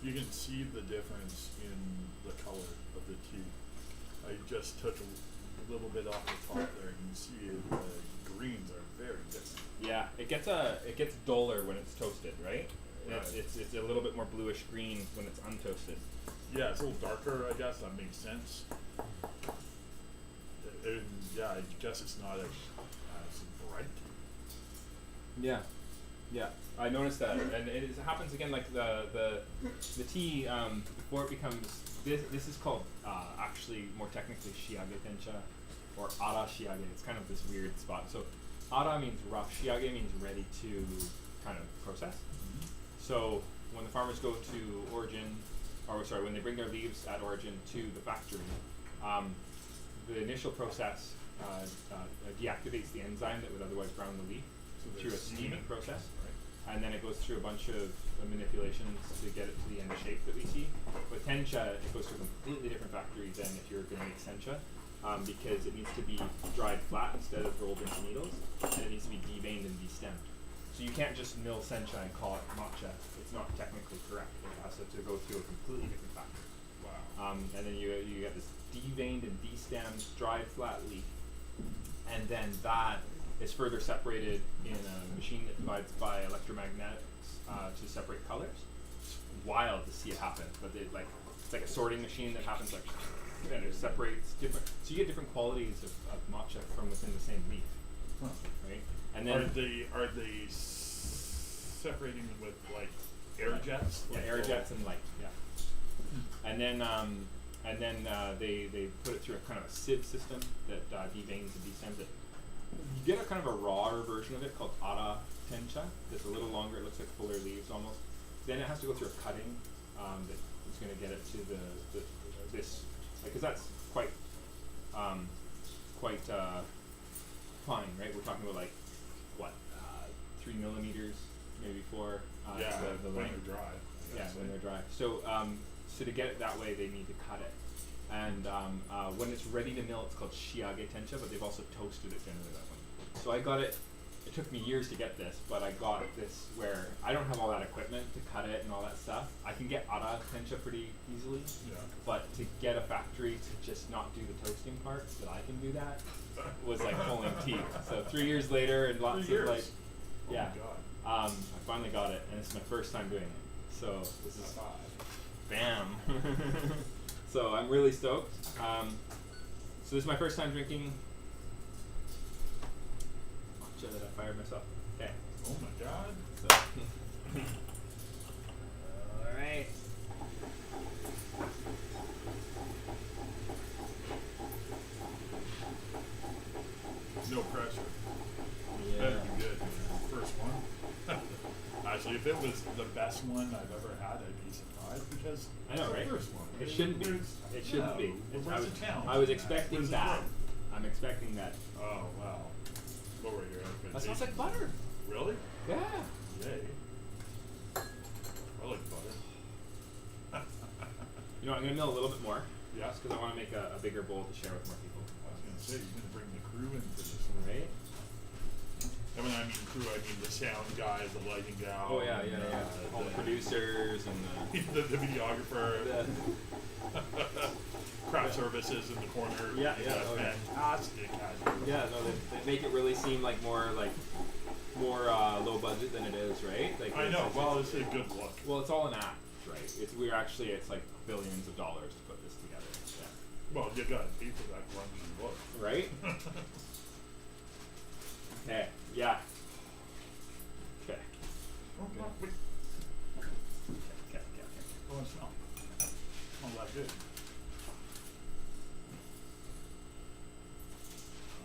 You can see the difference in the color of the tea. I just took a little bit off the top there, and you can see the greens are very different. Yeah, it gets duller when it's toasted, right? Right. It's a little bit more bluish green when it's untoasted. Yeah, it's a little darker, I guess. That makes sense. And yeah, I guess it's not as bright. Yeah, yeah, I noticed that, and it happens again. Like the tea before it becomes this is called actually more technically shiage tencha or ara shiage. It's kind of this weird spot. So ara means rough, shiage means ready to kind of process. Mm-hmm. So when the farmers go to origin, or sorry, when they bring their leaves at origin to the factory, the initial process deactivates the enzyme that would otherwise brown the leaf through a steaming process, and then it goes through a bunch of manipulations to get it to the end shape that we see. With tencha, it goes through a completely different factory than if you're going to make sencha, because it needs to be dried flat instead of rolled into needles, and it needs to be deveined and destemmed. So you can't just mill sencha and call it matcha. It's not technically correct. It has to go through a completely different factory. Wow. And then you get this deveined and destemmed, dried flat leaf, and then that is further separated in a machine that divides by electromagnetics to separate colors. It's wild to see it happen, but it's like a sorting machine that happens like, and it separates different. So you get different qualities of matcha from within the same leaf, Huh. right? And then Are they separating them with like air jets? yeah, Like air little- jets and light, yeah. And then they put it through a kind of a sieve system that deveins and destems it. You get a kind of a rawer version of it called ara tencha. That's a little longer. It looks like fuller leaves almost. Then it has to go through a cutting that is going to get it to this, because that's quite fine, right? We're talking about like what 3 millimeters, maybe 4. Yeah, the when length. they're dry. Yeah, when they're dry. So so to get it that way, they need to cut it. And when it's ready to mill, it's called shiage tencha, but they've also toasted it generally that way. So I got it. It took me years to get this, but I got this where I don't have all that equipment to cut it and all that stuff. I can get ara tencha pretty easily, Yeah. but to get a factory to just not do the toasting part, so that I can do that, was like pulling teeth. So 3 years later, and lots 3 of like, years? yeah. Oh my God. I finally got it, and it's my first time doing it. So this is Bam. So I'm really stoked. So this is my first time drinking matcha that I fired myself. Okay. Oh my god. So. All right. No pressure. Yeah. That'd be good. First one. Actually, if it was the best one I've ever had, I'd be surprised because I know, it's right? the first one. It shouldn't be. Where's- It shouldn't be. no, It's- Where's I was, the challenge? I was in that? expecting Where's the that. growth? I'm expecting that. Oh wow. Lower your expectations. That smells like butter. Really? Yeah. Yay. I like butter. You know, I'm gonna mill a little bit more. Yeah. Just because I want to make a bigger bowl to share with more people. I was gonna say you're gonna bring the crew in for this one, Right? And when I mean crew, I mean the sound guy, the lighting guy. Oh yeah, yeah, yeah. All the producers and the videographer. the Craft services in the corner. Yeah, They yeah, got oh, yeah. fantastic casual. yeah, no, they make it really seem like more low budget than it is, right? Like I it's- know. it's- Well, it's a good look. well, it's all an act, right? It's like billions of dollars to put this together. Yeah. Well, you got to pay for that grungy look. Right? Okay. Yeah. Okay. Oh, Good. no, wait. Okay. Oh, it's not. Not that good.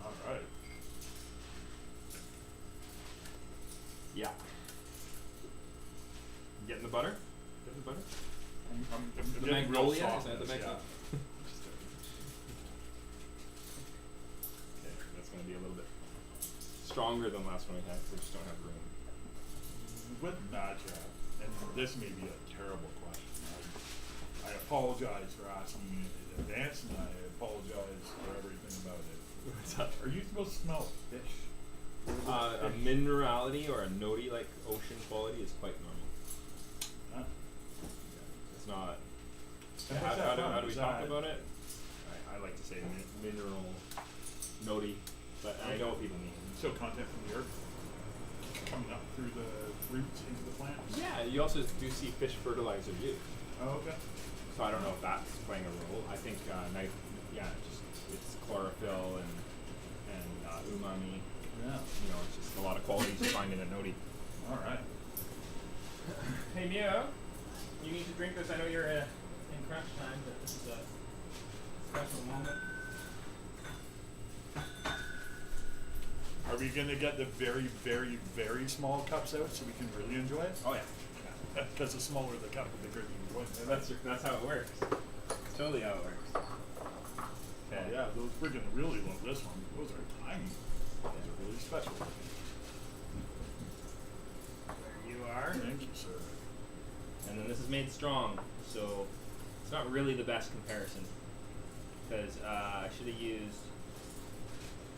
All right. Yeah. Getting the butter? Getting the butter? I'm The getting real magnolia? Is soft that the this, magnolia? yeah. Okay, that's gonna be a little bit stronger than the last one we had because we just don't have room. With matcha, and this may be a terrible question. I apologize for asking it in advance, and I apologize for everything about it. What's up? Are you supposed to smell fish? A minerality or a noti like ocean quality is quite normal. Huh. It's not. And How, what's that how from? do we Is talk that- about it? I like to say mineral noti, but I know what people mean. So content from the earth coming up through the roots into the plants? Yeah, you also do see fish fertilizer used. Oh, okay. So I don't know if that's playing a role. I think just it's chlorophyll and umami. Yeah. You know, it's just a lot of qualities you find in a noti. All right. Hey Mio, you need to drink this. I know you're in crunch time, but this is a special moment. Are we going to get the very, very, very small cups out so we can really enjoy it? Oh yeah. Because the smaller the cup, the bigger the enjoyment. That's how it works. It's totally how it works. Oh, yeah, we're going to really love this one. Those are tiny. Those are really special. There you are. Thank you, sir. And then this is made strong, so it's not really the best comparison because I should have used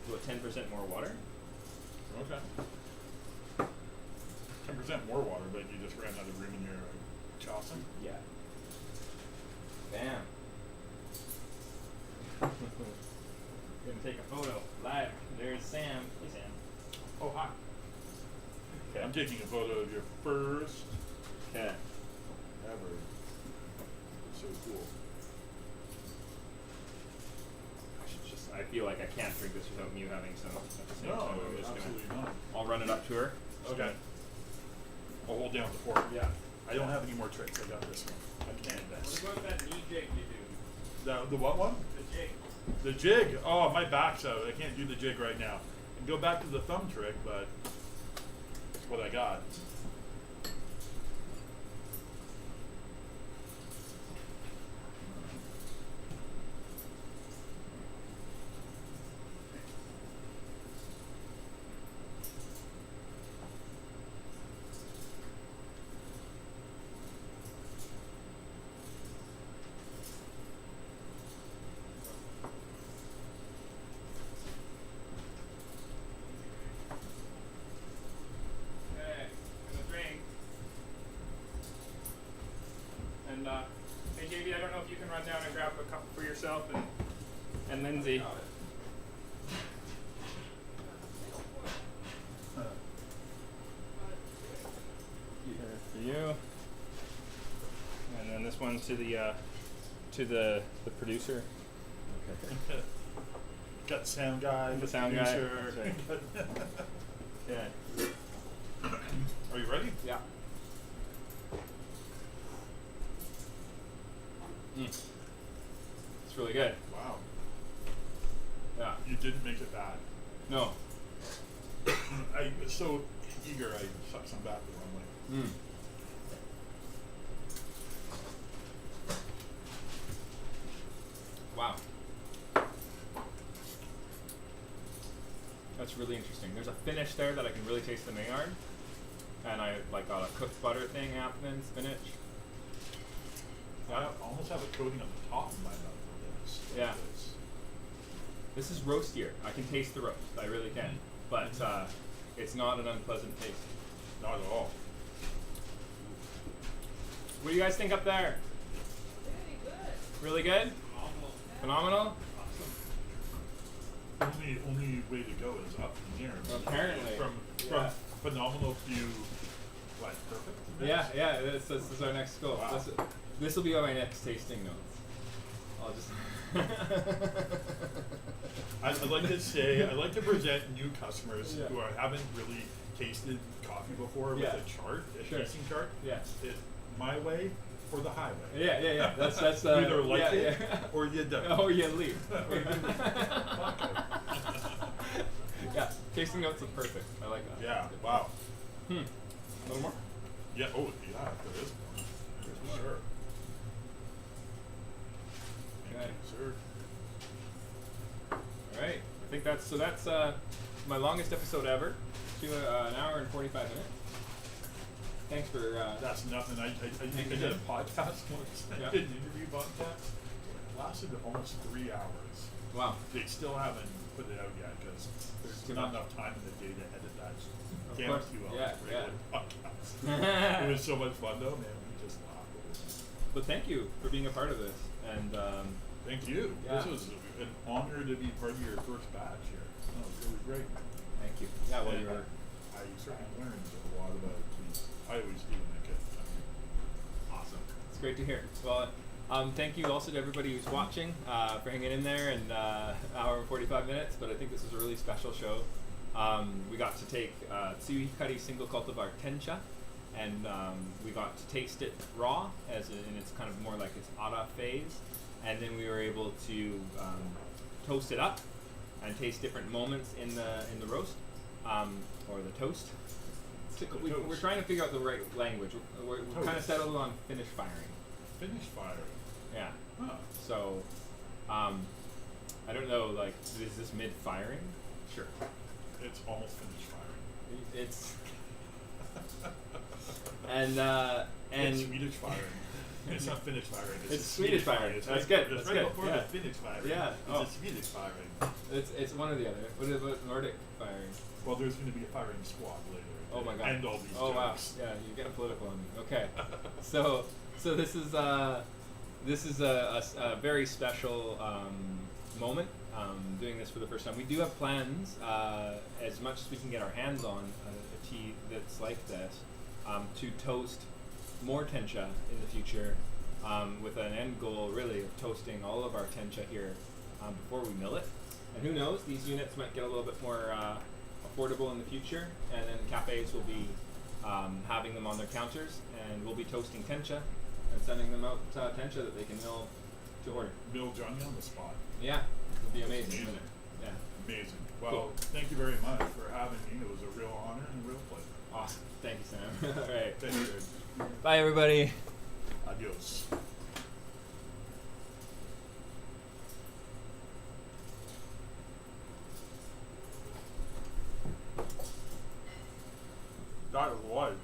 about 10% more water. Okay. 10% more water, but you just ran out of room in your Chaucer. Yeah. Bam. Gonna take a photo live. There's Sam. Hey Sam. Oh, hi. Okay. I'm taking a photo of your first Okay. ever. So cool. I feel like I can't drink this without you having some at the same No, time. I'm just absolutely gonna, not. I'll run it up to her. Okay. I'll hold down the fork. Yeah. I don't have any more tricks. I got this one. I can't. What about that knee jig you do? The what one? The jig. The jig. Oh, my back's out. I can't do the jig right now. I can go back to the thumb trick, but that's what I got. Okay. Gonna drink. And hey JV, I don't know if you can run down and grab a cup for yourself and Lindsay. Here for you. And then this one's one to the producer. Okay. Got the sound guy. The got sound guy, producer. that's Yeah. Are you ready? Yeah. It's really good. Wow. Yeah. You didn't make it bad. No. I was so eager, I sucked some back the wrong way. Mm. Wow. That's really interesting. There's a finish there that I can really taste the Maillard. And I like got a cooked butter thing happening, spinach. I almost have a coating on the top of my mouth for this. Yeah. This is roastier. I can taste the roast. I really can. But it's not an unpleasant taste. Not at all. What do you guys think up there? Really good? Phenomenal? Only way to go is up from here. Apparently. From Yeah. phenomenal to like perfect. Yeah, yeah. This is our next goal. Wow. This will be on my next tasting notes. I'll just. I'd like to say, I'd like to present new customers Yeah. who haven't really tasted coffee before with Yeah. a chart, a Sure. tasting chart. Yeah. It, my way or the highway. Yeah, yeah, yeah. That's You either like yeah, it yeah. or you don't. Oh, you leave. Or you leave. Yeah, tasting notes are perfect. I like that. Yeah. Wow. A little more? Yeah. Oh, yeah. There is more. For sure. Thank Okay. you, sir. All right. I think that's my longest episode ever. To an hour and 45 minutes. Thanks for. That's nothing. I Thank did you. a podcast once. Yeah. I did an interview podcast. It lasted almost 3 hours. Wow. They still haven't put it out yet because there's Too not much. enough time in the day to edit that Of damn course. 2 hours Yeah, regular yeah. podcast. It was so much fun though, man. We just laughed over it. But thank you for being a part of this. And Thank you. Yeah. This was an honor to be part of your first batch here. That was really great. thank you. Yeah, well, And you were. I certainly learned a lot about these. I always do when I get. Awesome. It's great to hear. Well, thank you also to everybody who's watching for hanging in there and hour and 45 minutes. But I think this was a really special show. We got to take Tsuhikari single cultivar Tencha, and we got to taste it raw, as in it's kind of more like its ara phase, and then we were able to toast it up and taste different moments in the roast or the toast. We're trying to figure out the right language. We're kind of Toast. settled on finish firing. Finish firing. Yeah. Huh. So, I don't know. Like, is this mid firing? Sure. It's almost finish firing. It's and It's Swedish firing. It's not Finnish firing. It's Swedish firing. It's That's right, good. It's That's right good. before Yeah. the Finnish firing. Yeah. It's Oh. a Swedish firing. it's one or the other. What about Nordic firing? Well, there's going to be a firing squad later. Oh my god. And all these oh jokes. wow. Yeah, you're getting political on me. Okay. so this is a very special moment. Doing this for the first time. We do have plans, as much as we can get our hands on a tea that's like this, to toast more Tencha in the future, with an end goal really of toasting all of our Tencha here before we mill it. And who knows, these units might get a little bit more affordable in the future, and then cafes will be having them on their counters, and we'll be toasting Tencha and sending them out Tencha that they can mill to order. Bill Johnny on the spot. Yeah, it'd be amazing, Amazing. wouldn't it? Yeah. Amazing. Well, Cool. thank you very much for having me. It was a real honor and a real pleasure. Awesome. Thank you, Sam. All right. Thank you. Bye, everybody. Adios. That was